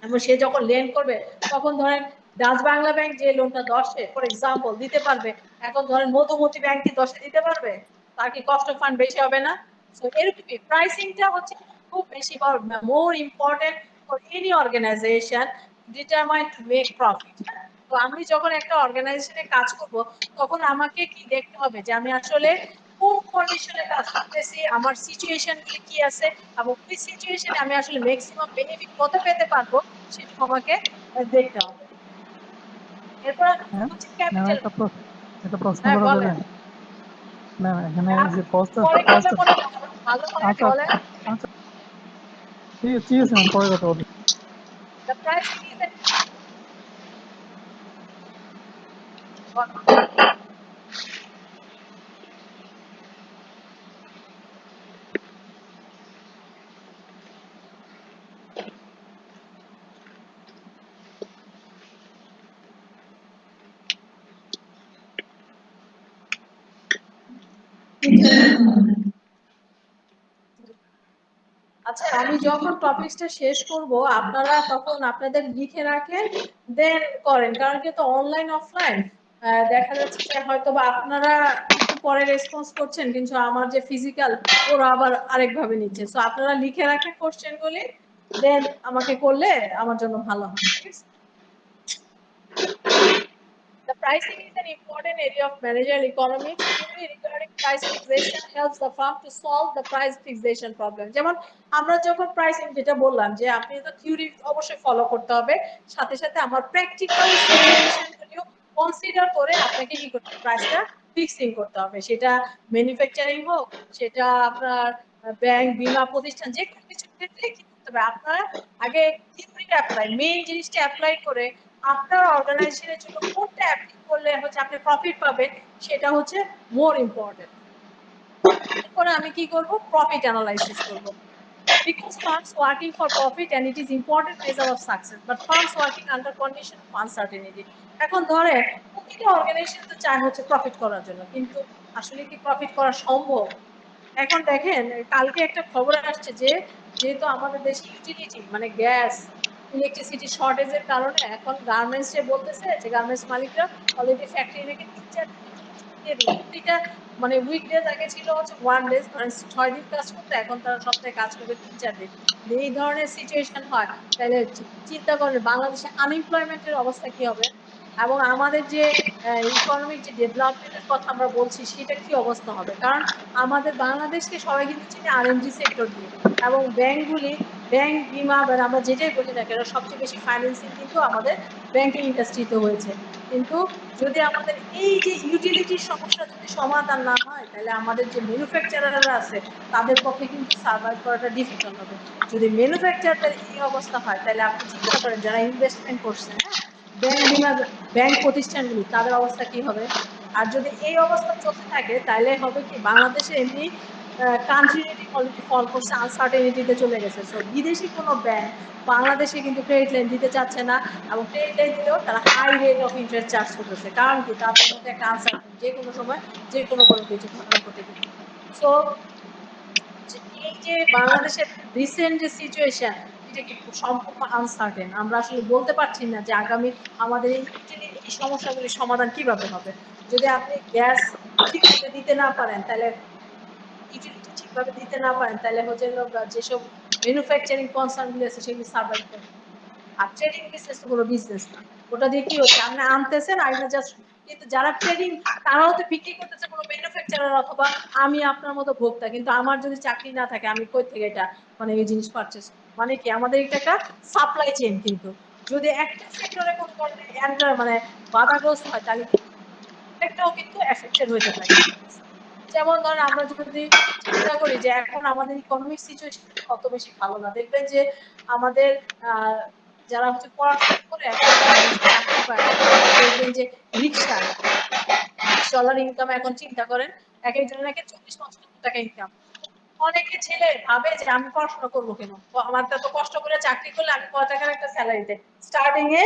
Speaker 1: এবং সে যখন লেন করবে, তখন ধরেন ডাচ বাংলা ব্যাংক যে লোনটা 10-এ ফর এক্সাম্পল দিতে পারবে, এখন ধরেন মধুমতি ব্যাংক কি 10-এ দিতে পারবে? তার কি কস্ট অফ ফান্ড বেশি হবে না? সো এরকমই প্রাইসিংটা হচ্ছে খুব বেশি more important for any organisation determine to make profit. তো আমি যখন একটা অর্গানাইজেশনে কাজ করব, তখন আমাকে কি দেখতে হবে যে আমি আসলে কোন কন্ডিশনে কাজ করতেছি, আমার সিচুয়েশন কি আছে, এবং ওই সিচুয়েশনে আমি আসলে ম্যাক্সিমাম বেনিফিট কত পেতে পারবো, সেটা আমাকে দেখতে হবে। এরপর
Speaker 4: হ্যাঁ
Speaker 1: হচ্ছে
Speaker 4: ম্যাম
Speaker 1: ক্যাপিটাল।
Speaker 4: একটা প্রশ্ন
Speaker 1: হ্যাঁ
Speaker 4: করা যাবে?
Speaker 1: বলেন।
Speaker 4: ম্যাম এখানে যে
Speaker 1: পরে করলে
Speaker 4: কস্ট
Speaker 1: মনে হয় ভালো হয়,
Speaker 4: আচ্ছা
Speaker 1: বলেন।
Speaker 4: আচ্ছা ঠিক আছে ম্যাম, পরে কথা বলি।
Speaker 1: The pricing is an আচ্ছা, আমি যখন টপিকসটা শেষ করব আপনারা তখন আপনাদের লিখে রাখেন, দেন করেন। কারণ কিন্তু অনলাইন অফলাইন দেখা যাচ্ছে যে হয়তো বা আপনারা একটু পরে রেসপন্স করছেন, কিন্তু আমার যে ফিজিক্যাল ওরা আবার আরেকভাবে নিচ্ছে। সো আপনারা লিখে রাখেন কোশ্চেনগুলি, দেন আমাকে করলে আমার জন্য ভালো হয়। ঠিক আছে? The pricing is an important area of managerial economics. Theory regarding price fixation helps the firm to solve the price fixation problem. যেমন আমরা যখন প্রাইসিং যেটা বললাম যে আপনি তো থিওরি অবশ্যই ফলো করতে হবে, সাথে সাথে আমার প্র্যাকটিক্যাল সিচুয়েশনগুলিও কনসিডার করে আপনাকে কি করতে হবে, প্রাইসটা ফিক্সিং করতে হবে। সেটা ম্যানুফ্যাকচারিং হোক, সেটা আপনার ব্যাংক, বীমা প্রতিষ্ঠান, যে কোনো কিছু ক্ষেত্রে কি করতে হবে, আপনারা আগে থিওরিটা অ্যাপ্লাই, মেইন জিনিসটা অ্যাপ্লাই করে আপনার অর্গানাইজেশনের জন্য কোনটা অ্যাপ্লাই করলে হচ্ছে আপনি প্রফিট পাবেন, সেটা হচ্ছে মোর ইম্পর্টেন্ট। এরপরে আমি কি করব, প্রফিট অ্যানালাইসিস করব। Because firms working for profit and it is important measure of success, but firms working under condition of uncertainty. এখন ধরে প্রতিটা অর্গানাইজেশন তো চায় হচ্ছে প্রফিট করার জন্য, কিন্তু আসলে কি প্রফিট করা সম্ভব? এখন দেখেন কালকে একটা খবর আসছে যে যেহেতু আমাদের দেশে ইউটিলিটি মানে গ্যাস, ইলেকট্রিসিটি শর্টেজের কারণে এখন গার্মেন্টসে বলতেছে যে গার্মেন্টস মালিকরা অলরেডি ফ্যাক্টরি রেখে 3-4 দিনের জন্য ছুটি দিয়ে দিবে। প্রতিটা মানে উইকডেজ আগে ছিল হচ্ছে 1 ডেজ, ধরেন 6 দিন কাজ করতে, এখন তারা সপ্তাহে কাজ করবে 3-4 দিন। এই ধরনের সিচুয়েশন হয়, তাহলে চিন্তা করেন বাংলাদেশে আনএমপ্লয়মেন্টের অবস্থা কি হবে, এবং আমাদের যে ইকোনমিক যে ডেভেলপমেন্টের কথা আমরা বলছি সেটা কি অবস্থা হবে। কারণ আমাদের বাংলাদেশকে সবাই কিন্তু চিনে আরএমজি সেক্টর দিয়ে, এবং ব্যাংকগুলি, ব্যাংক, বীমা বা আমরা যেটাই বলি না কেন, সবচেয়ে বেশি ফাইন্যান্সিং কিন্তু আমাদের ব্যাংকিং ইন্ডাস্ট্রিতে হয়েছে। কিন্তু যদি আমাদের এই যে ইউটিলিটির সমস্যা যদি সমাধান না হয়, তাহলে আমাদের যে ম্যানুফ্যাকচারাররা আছে তাদের পক্ষে কিন্তু সার্ভাইভ করাটা ডিফিকাল্ট হবে। যদি ম্যানুফ্যাকচারদের এই অবস্থা হয়, তাহলে আপনি চিন্তা করেন যারা ইনভেস্টমেন্ট করছে, হ্যাঁ, ব্যাংক, বীমা, ব্যাংক প্রতিষ্ঠানগুলি, তাদের অবস্থা কি হবে? আর যদি এই অবস্থা চলতে থাকে, তাহলে হবে কি, বাংলাদেশে এমনি কান্ট্রি রেটিং অলরেডি ফল করছে, আনসার্টেনিটিতে চলে গেছে। সো বিদেশি কোনো ব্যাংক বাংলাদেশে কিন্তু ক্রেডিট লাইন দিতে চাচ্ছে না, এবং ক্রেডিট লাইন দিলেও তারা high rate of interest charge করতেছে। কারণ কি, তাদের মধ্যে একটা আনসার্টেনিটি, যে কোনো সময় যে কোনো কিছু ঘটনা ঘটে যেতে পারে। সো এই যে বাংলাদেশের রিসেন্ট যে সিচুয়েশন, এটা কি সম্পূর্ণ আনসার্টেন। আমরা আসলে বলতে পারছি না যে আগামী আমাদের এই সমস্যাগুলির সমাধান কিভাবে হবে। যদি আপনি গ্যাস ঠিকভাবে দিতে না পারেন, তাহলে ইউটিলিটি ঠিকভাবে দিতে না পারেন, তাহলে হচ্ছে যেসব ম্যানুফ্যাকচারিং কনসার্ন গুলো আছে সেগুলি সার্ভাইভ করবে। আর ট্রেডিং বিজনেস তো কোনো বিজনেস না, ওটা দিয়ে কি হচ্ছে, আপনি আনতেছেন আর এটা জাস্ট, কিন্তু যারা ট্রেডিং তারাও তো বিক্রি করতেছে কোনো ম্যানুফ্যাকচারার অথবা আমি আপনার মতো ভোক্তা, কিন্তু আমার যদি চাকরি না থাকে আমি কই থেকে এটা মানে এই জিনিস পারচেজ, মানে কি আমাদের এটা একটা সাপ্লাই চেইন। কিন্তু যদি একটা সেক্টরে কোনো ধরনের এন্টার মানে বাধাগ্রস্ত হয়, তাহলে একটাও কিন্তু এফেক্টেড হইতে থাকে। যেমন ধরেন আমরা যদি চিন্তা করি যে এখন আমাদের ইকোনমিক সিচুয়েশন কত বেশি ভালো না, দেখবেন যে আমাদের যারা হচ্ছে পড়াশোনা করে এখন চাকরি পায় না, দেখবেন যে রিক্সা $20 ইনকাম, এখন চিন্তা করেন এক একজনের নাকি 40-50 লক্ষ টাকা ইনকাম। অনেকে ছেলে ভাবে যে আমি পড়াশোনা করবো কেন, আমার তো কষ্ট করে চাকরি করলে আমি কত টাকার একটা স্যালারি দেয় স্টার্টিং এ,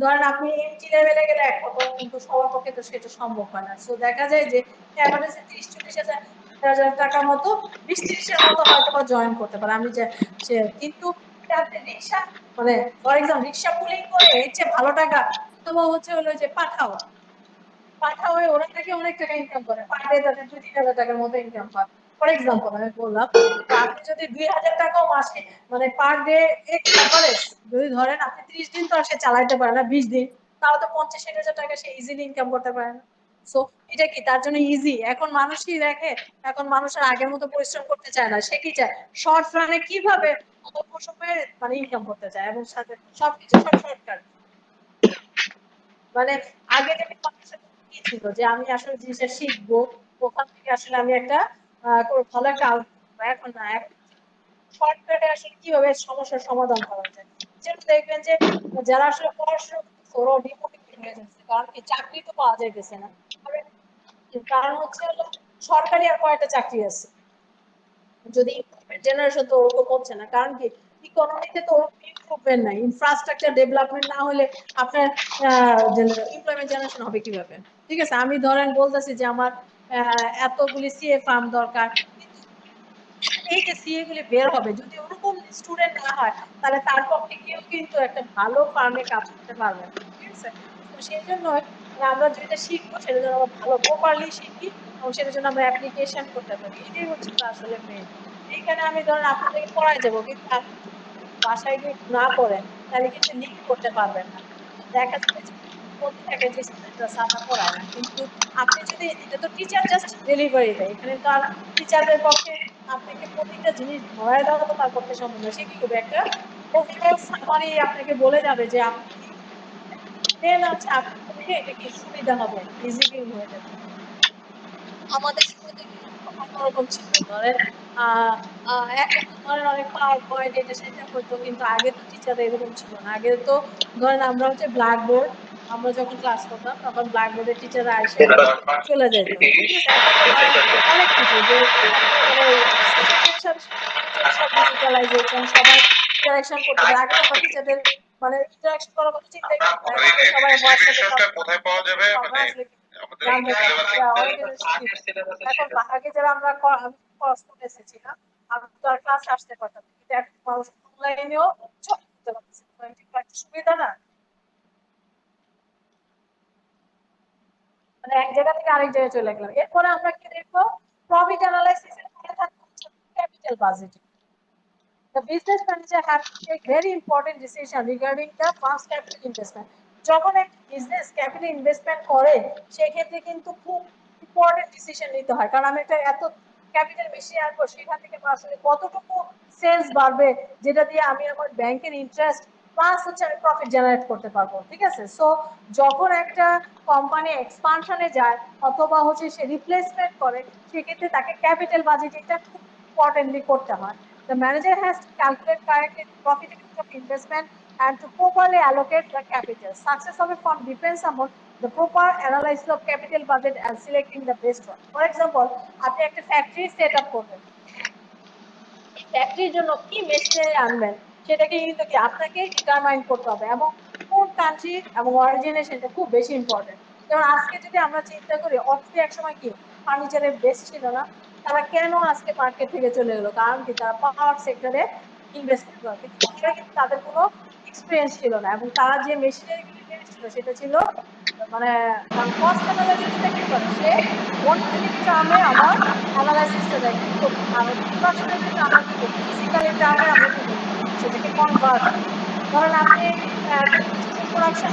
Speaker 1: ধরেন আপনি এমটি লেভেলে গেলে এক কথা, কিন্তু সবার পক্ষে তো সেটা সম্ভব হয় না। সো দেখা যায় যে এভারেজে 30-40 হাজার টাকার মতো, 20-30 এর মতো হয়তো বা জয়েন করতে পারে। আমি যে কিন্তু রিক্সা মানে ফর এক্সাম্পল রিক্সা পুলিং করে এর চেয়ে ভালো টাকা অথবা হচ্ছে হলো যে পাঠাও পাঠাওয়ে ওরা থেকে অনেক টাকা ইনকাম করে, পার ডে তাদের 2-3 হাজার টাকার মতো ইনকাম হয়। ফর এক্সাম্পল আমি বললাম, তো আপনি যদি 2,000 টাকাও মাসে মানে পার ডে এভারেজ যদি ধরেন, আপনি 30 দিন তো আর সে চালাইতে পারে না, 20 দিন, তাও তো 50-60 হাজার টাকা সে ইজিলি ইনকাম করতে পারে না। সো এটা কি তার জন্য ইজি? এখন মানুষই দেখে, এখন মানুষ আর আগের মতো পরিশ্রম করতে চায় না। সে কি চায়? শর্ট রানে কিভাবে অল্প সময়ে মানে ইনকাম করতে চায়, এবং সাথে সবকিছু সব শর্টকাট। মানে আগে যে মানুষের কি ছিল যে আমি আসলে জিনিসটা শিখবো, ওখান থেকে আসলে আমি একটা ভালো একটা আউটপুট। এখন না, এখন শর্টকাটে আসলে কিভাবে সমস্যার সমাধান করা যায়। যেটা দেখবেন যে যারা আসলে পড়াশোনা করতেছে ওরা ডিমোটিভেট হয়ে যাচ্ছে, কারণ কি চাকরি তো পাওয়া যাইতেছে না। কারণ হচ্ছে হলো সরকারি আর কয়টা চাকরি আছে, যদি জেনারেশন তো ওরকম হচ্ছে না। কারণ কি ইকোনমিতে তো ইমপ্রুভমেন্ট নাই, ইনফ্রাস্ট্রাকচার ডেভেলপমেন্ট না হলে আপনার এমপ্লয়মেন্ট জেনারেশন হবে কিভাবে? ঠিক আছে, আমি ধরেন বলতেছি যে আমার এতগুলি সিএ ফার্ম দরকার, এই যে সিএ গুলি বের হবে, যদি ওরকম স্টুডেন্ট না হয় তাহলে তার পক্ষে কেউ কিন্তু একটা ভালো ফার্মে কাজ করতে পারবে না। ঠিক আছে, তো সেই জন্য আমরা যেটা শিখবো সেটা যেন আমরা ভালো প্রপারলি শিখি, এবং সেটার জন্য আমরা অ্যাপ্লিকেশন করতে পারি। এটাই হচ্ছে আসলে মেইন। এইখানে আমি ধরেন আপনাদেরকে পড়ায় যাবো, কিন্তু আপনি বাসায় গিয়ে না করেন তাহলে কিন্তু লিঙ্ক করতে পারবেন না। দেখা যাবে যে বলতে থাকে যে স্টুডেন্টরা সাদা পড়ায় না, কিন্তু আপনি যদি, এটা তো টিচার জাস্ট ডেলিভারি দেয়, এখানে তো আর টিচারদের পক্ষে আপনাকে প্রতিটা জিনিস ধরায় দেওয়া তো তার পক্ষে সম্ভব না। সে কি করবে? একটা ওভারঅল সামারি আপনাকে বলে যাবে যে আপনি দেন হচ্ছে আপনার পক্ষে এটা কি সুবিধা হবে, ইজিলি হয়ে যাবে। আমাদের শুরুতে অন্যরকম ছিল, ধরেন এখন তো ধরেন অনেক পাওয়ার পয়েন্ট এটা সেটা হতো, কিন্তু আগে তো টিচার এরকম ছিল না। আগে তো ধরেন আমরা হচ্ছে ব্ল্যাকবোর্ড, আমরা যখন ক্লাস করতাম তখন ব্ল্যাকবোর্ডের টিচাররা এসে চলে যেত। ঠিক আছে, এখন তো ধরেন অনেক কিছু যে মানে সিস্টেমের সাথে সব ডিজিটালাইজেশন, সবাই ইন্টারাকশন করতে পারে। আগে তো আমরা টিচারদের মানে ইন্টারাকশন করার কথা চিন্তাই করতাম না, এখন তো সবাই হোয়াটসঅ্যাপে
Speaker 6: কোথায় পাওয়া যাবে
Speaker 1: আমরা আসলে
Speaker 6: আমাদের
Speaker 1: জানবো অনেক এখন আগে যারা আমরা করতে এসেছিলাম, আমি তো আর ক্লাসে আসতে পারতাম না, কিন্তু এখন মানুষ অনলাইনেও সব করতে পারতেছে। তো এটা একটা সুবিধা না? মানে এক জায়গা থেকে আরেক জায়গায় চলে গেলাম। এরপরে আমরা কি দেখবো? প্রফিট অ্যানালাইসিস এর পরে থাকবে capital budgeting. The business manager has to take very important decision regarding the first capital investment. যখন একটা বিজনেস ক্যাপিটাল ইনভেস্টমেন্ট করে সেক্ষেত্রে কিন্তু খুব ইম্পর্টেন্ট ডিসিশন নিতে হয়, কারণ আমি একটা এত ক্যাপিটাল বেশি আনবো, সেখান থেকে আসলে কতটুকু সেলস বাড়বে যেটা দিয়ে আমি আমার ব্যাংকের ইন্টারেস্ট প্লাস হচ্ছে আমি প্রফিট জেনারেট করতে পারবো। ঠিক আছে, সো যখন একটা কোম্পানি এক্সপানশনে যায় অথবা হচ্ছে সে রিপ্লেসমেন্ট করে, সেক্ষেত্রে তাকে ক্যাপিটাল বাজেটিংটা খুব ইম্পর্টেন্টলি করতে হয়। The manager has to calculate correctly the profitability of investment and to properly allocate the capital. Success of a firm depends upon the proper analysis of capital budget and selecting the best one. For example, আপনি একটা factory set up করবেন, ফ্যাক্টরির জন্য কি machinery আনবেন সেটাকে কিন্তু কি আপনাকে ডিটারমাইন করতে হবে, এবং কোন কান্ট্রি এবং অরিজিনে সেটা খুব বেশি ইম্পর্টেন্ট। যেমন আজকে যদি আমরা চিন্তা করি, অস্ট্রিয়া একসময় কি ফার্নিচারের বেস ছিল না, তারা কেন আজকে মার্কেট থেকে চলে গেলো? কারণ কি তারা পাওয়ার সেক্টরে ইনভেস্টমেন্ট করে, কিন্তু তাদের কোনো এক্সপিরিয়েন্স ছিল না, এবং তারা যে মেশিনারি গুলি কিনেছিল সেটা ছিল মানে কস্ট অ্যানালাইসিসটা কি করে, সে মনিটারি টার্মে আমার অ্যানালাইসিসটা দেয়, কিন্তু প্রোডাকশনের ক্ষেত্রে আমরা কি করি? ফিজিক্যালি টার্মে আমরা কি করি? সেটাকে কনভার্ট করি। ধরেন আপনি প্রোডাকশন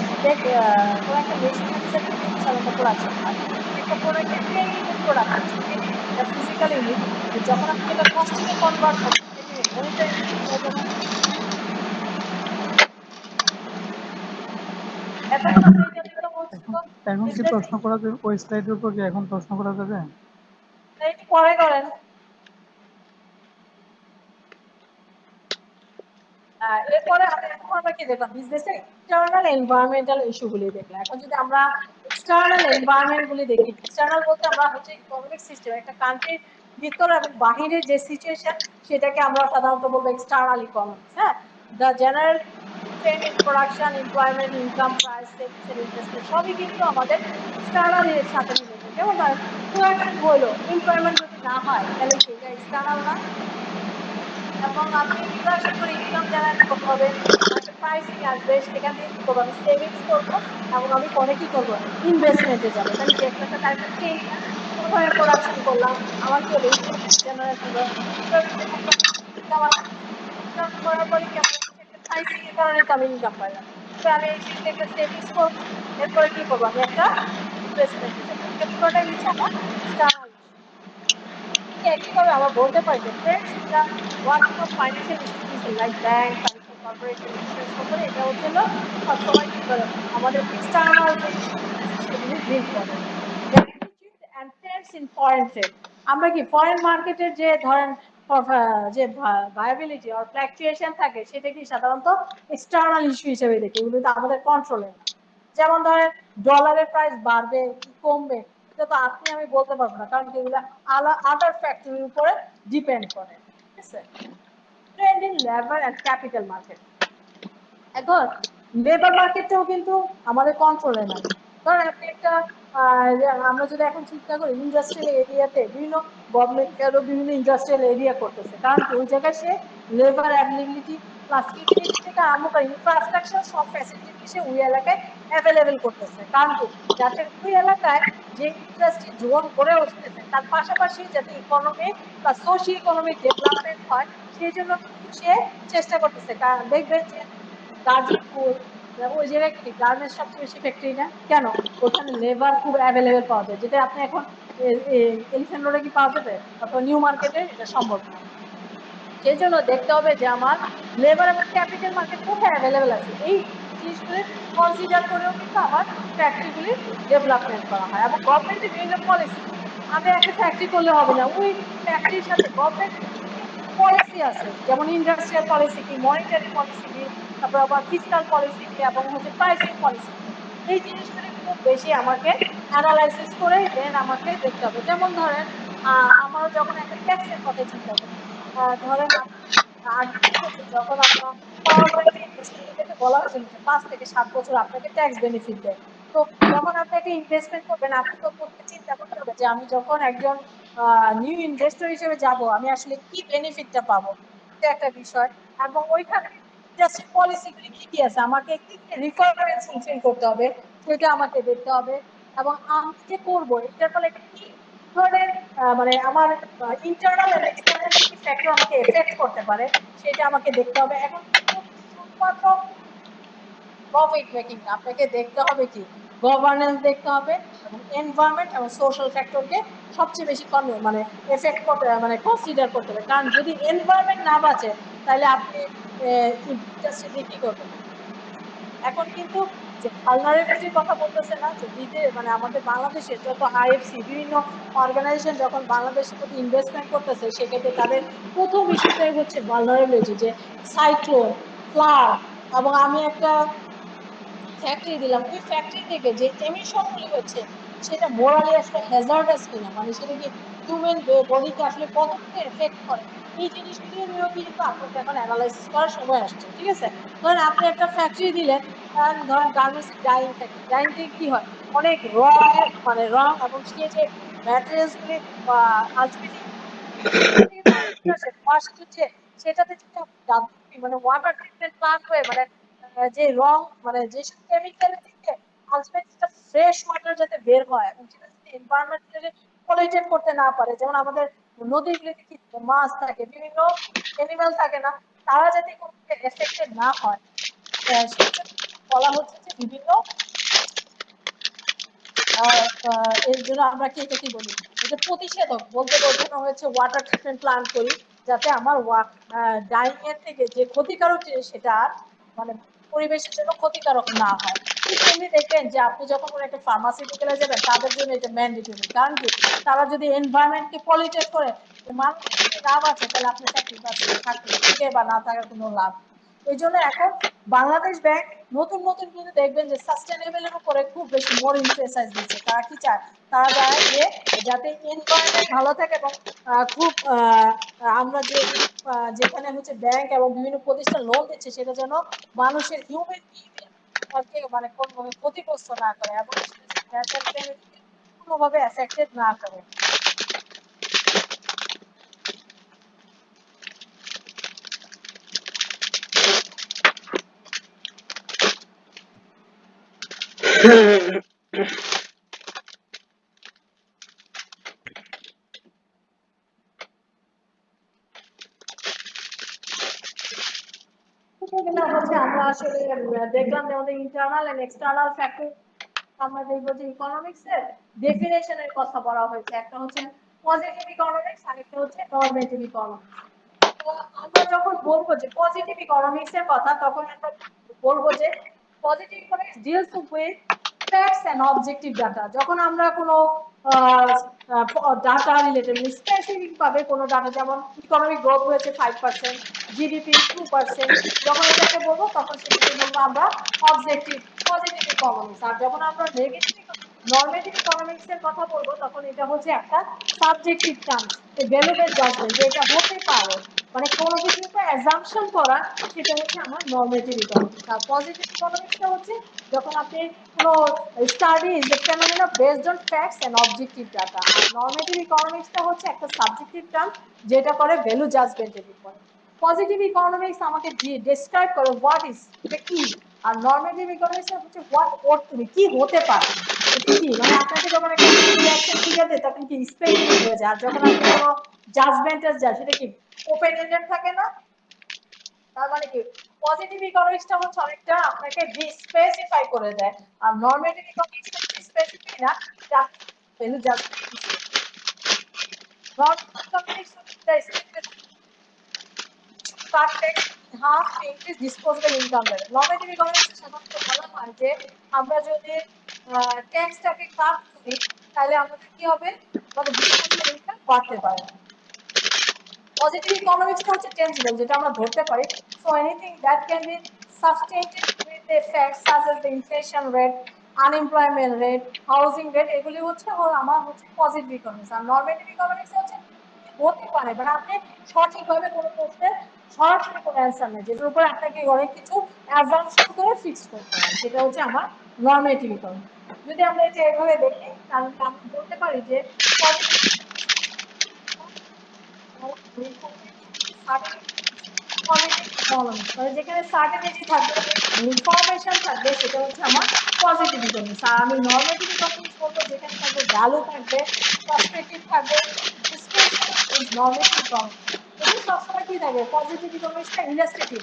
Speaker 1: কোনো একটা মেশিনারিজ এর থেকে বিশাল একটা প্রোডাকশন হয়, কিন্তু কোনো একটা ট্রেন ইউনিট প্রোডাকশন, এটা ফিজিক্যাল ইউনিট, যখন আপনি এটা কস্টিং এ কনভার্ট করবেন এটা মনিটারি হবে না? এতক্ষণ আপনি এটা দিতে বলছি তো
Speaker 4: এখন কি
Speaker 1: বিজনেস
Speaker 4: প্রশ্ন করা যাবে ওই স্লাইডের উপর? কি এখন প্রশ্ন করা যাবে?
Speaker 1: একটু পরে করেন। এরপরে আমরা কি দেখলাম? বিজনেসের এক্সটার্নাল এনভায়রনমেন্টাল ইস্যু গুলি দেখলাম। এখন যদি আমরা এক্সটার্নাল এনভায়রনমেন্ট গুলি দেখি, এক্সটার্নাল বলতে আমরা হচ্ছে ইকোনমিক সিস্টেম, একটা কান্ট্রির ভিতর এবং বাহিরের যে সিচুয়েশন সেটাকে আমরা সাধারণত বলবো এক্সটার্নাল ইকোনমিক্স। হ্যাঁ, the general trend in production, employment, income, price, savings and investment সবই কিন্তু আমাদের এক্সটার্নাল এর সাথে রিলেটেড। যেমন প্রোডাকশন হলো, এমপ্লয়মেন্ট যদি না হয় তাহলে কি এটা এক্সটার্নাল না? এবং আপনি প্রোডাকশন করে ইনকাম জেনারেট করতে হবে, একটা প্রাইসিং আসবে, সেখান থেকে কি করবো? আমি সেভিংস করবো, এবং আমি পরে কি করবো? ইনভেস্টমেন্টে যাবো। তাহলে কি একটা একটা চেইন না? প্রথমে প্রোডাকশন করলাম, আমার কি হলো? ইনকাম জেনারেট হলো, ইনকাম ইনকাম করার পরে কি আমার একটা প্রাইসিং এর কারণে তো আমি ইনকাম পাইলাম। তো আমি এই শেষে একটা সেভিংস করবো, এরপরে কি করবো? আমি একটা ইনভেস্টমেন্ট হিসেবে, এটা পুরোটাই হচ্ছে আমার এক্সটার্নাল। একইভাবে আমরা বলতে পারি যে trades in the working of financial institution like bank, financial corporation, insurance company, এটা হচ্ছে সবসময় কি করে আমাদের এক্সটার্নাল যে ইস্যুগুলো আছে সেগুলি ডিল করে। And trades in foreign trade, আমরা কি ফরেন মার্কেটের যে ধরেন যে ভায়াবিলিটি আর ফ্ল্যাকচুয়েশন থাকে সেটা কি সাধারণত এক্সটার্নাল ইস্যু হিসেবে দেখি, এগুলো তো আমাদের কন্ট্রোলে না। যেমন ধরেন ডলারের প্রাইস বাড়বে কি কমবে, এটা তো আপনি আমি বলতে পারবো না, কারণ এগুলো আদার ফ্যাক্টরের উপরে ডিপেন্ড করে। ঠিক আছে, trend in labour and capital market, এখন লেবার মার্কেটটাও কিন্তু আমাদের কন্ট্রোলে নাই। কারণ আপনি একটা আমরা যদি এখন চিন্তা করি ইন্ডাস্ট্রিয়াল এরিয়াতে বিভিন্ন গভর্নমেন্ট আরো বিভিন্ন ইন্ডাস্ট্রিয়াল এরিয়া করতেছে, কারণ কি ওই জায়গায় সে লেবার অ্যাভেলেবিলিটি প্লাস ইউটিলিটি থেকে আরম্ভ করে ইনফ্রাস্ট্রাকচার সব ফ্যাসিলিটি সে ওই এলাকায় অ্যাভেলেবেল করতেছে, কারণ কি যাতে ওই এলাকায় যে ইন্ডাস্ট্রি জোন গড়ে উঠতেছে তার পাশাপাশি যাতে ইকোনমিক বা সোশিও ইকোনমিক ডেভেলপমেন্ট হয় সেই জন্য কিন্তু সে চেষ্টা করতেছে। কারণ দেখবেন যে গাজীপুর ওই জায়গায় কি গার্মেন্টস সবচেয়ে বেশি ফ্যাক্টরি না কেন, ওখানে লেবার খুব অ্যাভেলেবেল পাওয়া যায়, যেটা আপনি এখন এলিফ্যান্ট রোডে কি পাওয়া যাবে অথবা নিউ মার্কেটে, এটা সম্ভব না। সেই জন্য দেখতে হবে যে আমার লেবার এবং ক্যাপিটাল মার্কেট কোথায় অ্যাভেলেবেল আছে, এই জিনিসগুলি কনসিডার করেও কিন্তু আমার ফ্যাক্টরিগুলি ডেভেলপমেন্ট করা হয়। এবং গভর্নমেন্টের বিভিন্ন পলিসি, আমি একটা ফ্যাক্টরি করলে হবে না, ওই ফ্যাক্টরির সাথে গভর্নমেন্টের কি কি পলিসি আছে, যেমন ইন্ডাস্ট্রিয়াল পলিসি কি, মনিটারি পলিসি কি, তারপর আবার ফিসকাল পলিসি কি, এবং হচ্ছে প্রাইসিং পলিসি কি, এই জিনিসগুলি খুব বেশি আমাকে অ্যানালাইসিস করে দেন আমাকে দেখতে হবে। যেমন ধরেন আমরা যখন একটা ট্যাক্সের কথা চিন্তা করি, ধরেন আগে কি হতো যখন আমরা পাওয়ার পয়েন্টে ইনভেস্টমেন্ট বলা হয়েছিল যে 5 থেকে 7 বছর আপনাকে ট্যাক্স বেনিফিট দেয়। তো যখন আপনাকে ইনভেস্টমেন্ট করবেন আপনি তো প্রথমে চিন্তা করতে হবে যে আমি যখন একজন নিউ ইনভেস্টর হিসেবে যাব আমি আসলে কি বেনিফিটটা পাবো, এটা একটা বিষয়। এবং ওইখানে ইন্ডাস্ট্রি পলিসিগুলি কি কি আছে, আমাকে কি কি রিকোয়ারমেন্টস ফুলফিল করতে হবে সেটা আমাকে দেখতে হবে। এবং আমি যে করবো এটার ফলে কি ধরনের মানে আমার ইন্টারনাল এন্ড এক্সটার্নাল কি ফ্যাক্টর আমাকে এফেক্ট করতে পারে সেটা আমাকে দেখতে হবে। এখন কিন্তু শুধুমাত্র প্রফিট মেকিং না, আপনাকে দেখতে হবে কি গভর্নেন্স দেখতে হবে এবং এনভায়রনমেন্ট এবং সোশ্যাল ফ্যাক্টরকে সবচেয়ে বেশি মানে এফেক্ট করতে মানে কনসিডার করতে হবে। কারণ যদি এনভায়রনমেন্ট না বাঁচে তাহলে আপনি ইন্ডাস্ট্রি দিয়ে কি করবেন। এখন কিন্তু যে ভালনারেবিলিটির কথা বলতেছে না, যে মানে আমাদের বাংলাদেশের যত আইএফসি বিভিন্ন অর্গানাইজেশন যখন বাংলাদেশের প্রতি ইনভেস্টমেন্ট করতেছে সেক্ষেত্রে তাদের প্রথম ইস্যুটাই হচ্ছে ভালনারেবিলিটি, যে সাইক্লোন, ফ্লাড, এবং আমি একটা ফ্যাক্টরি দিলাম ওই ফ্যাক্টরি থেকে যে এমিশন গুলি হচ্ছে সেটা মোরালি আসলে হ্যাজার্ডাস কিনা, মানে সেটা কি হিউম্যান বডিকে আসলে কতটুকু এফেক্ট করে, এই জিনিসগুলি নিয়েও কিন্তু আপনাকে এখন অ্যানালাইসিস করার সময় আসছে। ঠিক আছে, ধরেন আপনি একটা ফ্যাক্টরি দিলেন, ধরেন গার্মেন্টস ডাইং ফ্যাক্টরি, ডাইং থেকে কি হয় অনেক মানে রং এবং সে যে ম্যাটেরিয়ালস গুলি আলটিমেটলি সেটাতে মানে ওয়াটার ট্রিটমেন্ট প্লান্ট হয়ে মানে যে রং মানে যেসব কেমিক্যাল থেকে আলটিমেটলি ফ্রেশ ওয়াটার যাতে বের হয় এবং সেটা যদি এনভায়রনমেন্টকে পলিউটেড করতে না পারে, যেমন আমাদের নদীগুলিতে কি মাছ থাকে বিভিন্ন এনিম্যাল থাকে না, তারা যাতে কোনো এফেক্টেড না হয় সেই জন্য বলা হচ্ছে যে বিভিন্ন এর জন্য আমরা কি এটা কি বলি এটা প্রতিষেধক বলতে বোঝানো হয়েছে ওয়াটার ট্রিটমেন্ট প্ল্যান্ট করি যাতে আমার ডাইং এর থেকে যে ক্ষতিকারক জিনিস সেটা আর মানে পরিবেশের জন্য ক্ষতিকারক না হয়। ঠিক তেমনি দেখবেন যে আপনি যখন কোনো একটা ফার্মাসিউটিক্যালে যাবেন তাদের জন্য এটা ম্যান্ডেটরি, কারণ কি তারা যদি এনভায়রনমেন্টকে পলিউটেড করে মানুষ যদি লাভ আছে তাহলে আপনার চাকরি থাকবে থেকে বা না থাকার কোনো লাভ। এই জন্য এখন বাংলাদেশ ব্যাংক নতুন নতুন কিন্তু দেখবেন যে সাস্টেনেবল এর উপরে খুব বেশি মোর এমফেসাইজ দিচ্ছে। তারা কি চায়, তারা চায় যে যাতে এনভায়রনমেন্ট ভালো থাকে এবং খুব আমরা যে যেখানে হচ্ছে ব্যাংক এবং বিভিন্ন প্রতিষ্ঠান লোন দিচ্ছে সেটা যেন মানুষের হিউম্যান বিহেভিয়ার মানে কোনোভাবে ক্ষতিগ্রস্ত না করে এবং কোনোভাবে এফেক্টেড না করে। হচ্ছে আমরা আসলে দেখলাম যে আমাদের ইন্টারনাল এন্ড এক্সটার্নাল ফ্যাক্টর আমরা দেখবো যে ইকোনমিক্স এর ডেফিনেশনের কথা বলা হয়েছে, একটা হচ্ছে পজিটিভ ইকোনমিক্স আর একটা হচ্ছে নরমেটিভ ইকোনমিক্স। তো আমরা যখন বলবো যে পজিটিভ ইকোনমিক্স এর কথা, তখন আমরা বলবো যে positive economics deals with facts and objective data. যখন আমরা কোনো ডাটা রিলেটেড স্পেসিফিক ভাবে কোনো ডাটা, যেমন ইকোনমিক গ্রোথ হয়েছে 5%, জিডিপি 2%, যখন এটাকে বলবো তখন সেটাকে বলবো আমরা অবজেক্টিভ পজিটিভ ইকোনমিক্স। আর যখন আমরা নেগেটিভ নরমেটিভ ইকোনমিক্স এর কথা বলবো তখন এটা হচ্ছে একটা subjective terms, value based judgement, যে এটা হতে পারে, মানে কোনো কিছুর উপর অ্যাজাম্পশন করা, সেটা হচ্ছে আমার নরমেটিভ ইকোনমিক্স। আর পজিটিভ ইকোনমিক্সটা হচ্ছে যখন আপনি কোনো study is a phenomena based on facts and objective data. আর নরমেটিভ ইকোনমিক্সটা হচ্ছে একটা সাবজেক্টিভ টার্ম যেটা করে ভ্যালু জাজমেন্টের উপরে। পজিটিভ ইকোনমিক্স আমাকে ডেসক্রাইব করে হোয়াট ইজ, এটা কি, আর নরমেটিভ ইকোনমিক্স হচ্ছে হোয়াট ওট তুমি কি হতে পারে, এটা কি, মানে আপনাকে যখন একটা রিঅ্যাকশন ফিগার দেয় তখন কি স্পেসিফিক হয়ে যায়, আর যখন আপনি কোনো জাজমেন্টে যায় সেটা কি ওপেন এন্ডেড থাকে না। তার মানে কি পজিটিভ ইকোনমিক্সটা হচ্ছে অনেকটা আপনাকে স্পেসিফাই করে দেয়, আর নরমেটিভ ইকোনমিক্সটা স্পেসিফিক না, যা value judgement. Normative economics cut tax in half to increase disposable income level. Normative economics সাধারণত বলা হয় যে আমরা যদি ট্যাক্সটাকে কাট করি তাহলে আমাদের কি হবে, আমাদের ডিসপোজেবল ইনকাম বাড়তে পারে। পজিটিভ ইকোনমিক্স হচ্ছে টেনজিবল, যেটা আমরা ধরতে পারি। So anything that can be sustained with the facts such as the inflation rate, unemployment rate, housing rate, এগুলি হচ্ছে আমার হচ্ছে পজিটিভ ইকোনমিক্স। আর নরমেটিভ ইকোনমিক্স হচ্ছে হতে পারে, মানে আপনি সঠিকভাবে কোনো প্রশ্নের সরাসরি কোনো অ্যান্সার নেই, যেটার উপর আপনাকে অনেক কিছু অ্যাজাম্পশন করে ফিক্স করতে হয়, সেটা হচ্ছে আমার নরমেটিভ ইকোনমিক্স। যদি আমরা এটা এভাবে দেখি তাহলে আমরা বলতে পারি যে মানে যেখানে সার্টেনিটি থাকবে, ইনফরমেশন থাকবে, সেটা হচ্ছে আমার পজিটিভ ইকোনমিক্স। আর আমি নরমেটিভ ইকোনমিক্স বলবো যেখানে থাকবে ভ্যালু থাকবে, পার্সপেক্টিভ থাকবে, ডিসক্রিপশন ইজ নরমেটিভ ইকোনমিক্স। এটা সবসময় কি থাকে, পজিটিভ ইকোনমিক্সটা ইলাস্ট্রেটিভ,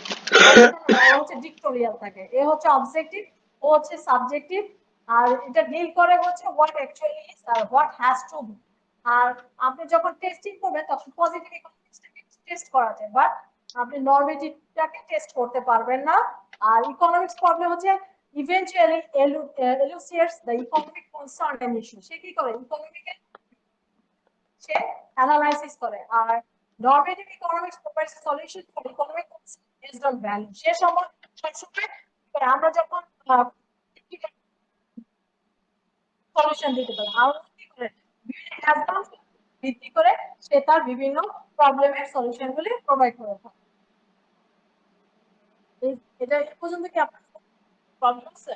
Speaker 1: ও হচ্ছে ডিক্টোরিয়াল থাকে, এ হচ্ছে অবজেক্টিভ, ও হচ্ছে সাবজেক্টিভ, আর এটা ডিল করে হচ্ছে হোয়াট অ্যাকচুয়ালি ইজ আর হোয়াট হ্যাজ টু বি। আর আপনি যখন টেস্টিং করবেন তখন পজিটিভ ইকোনমিক্সটাকে টেস্ট করা যায়, বাট আপনি নরমেটিভটাকে টেস্ট করতে পারবেন না। আর ইকোনমিক্স প্রবলেম হচ্ছে eventually elucidates the economic concern and issue। সে কি করে, ইকোনমিকে সে অ্যানালাইসিস করে। আর normative economics provides solution for economic concern based on value. সে সময় সবসময় আমরা যখন সলিউশন দিতে পারি, আর কি করে বিভিন্ন অ্যাডভান্স ভিত্তি করে সে তার বিভিন্ন প্রবলেমের সলিউশনগুলি প্রোভাইড করে থাকে। এটা এ পর্যন্ত কি আপনার প্রবলেম আছে?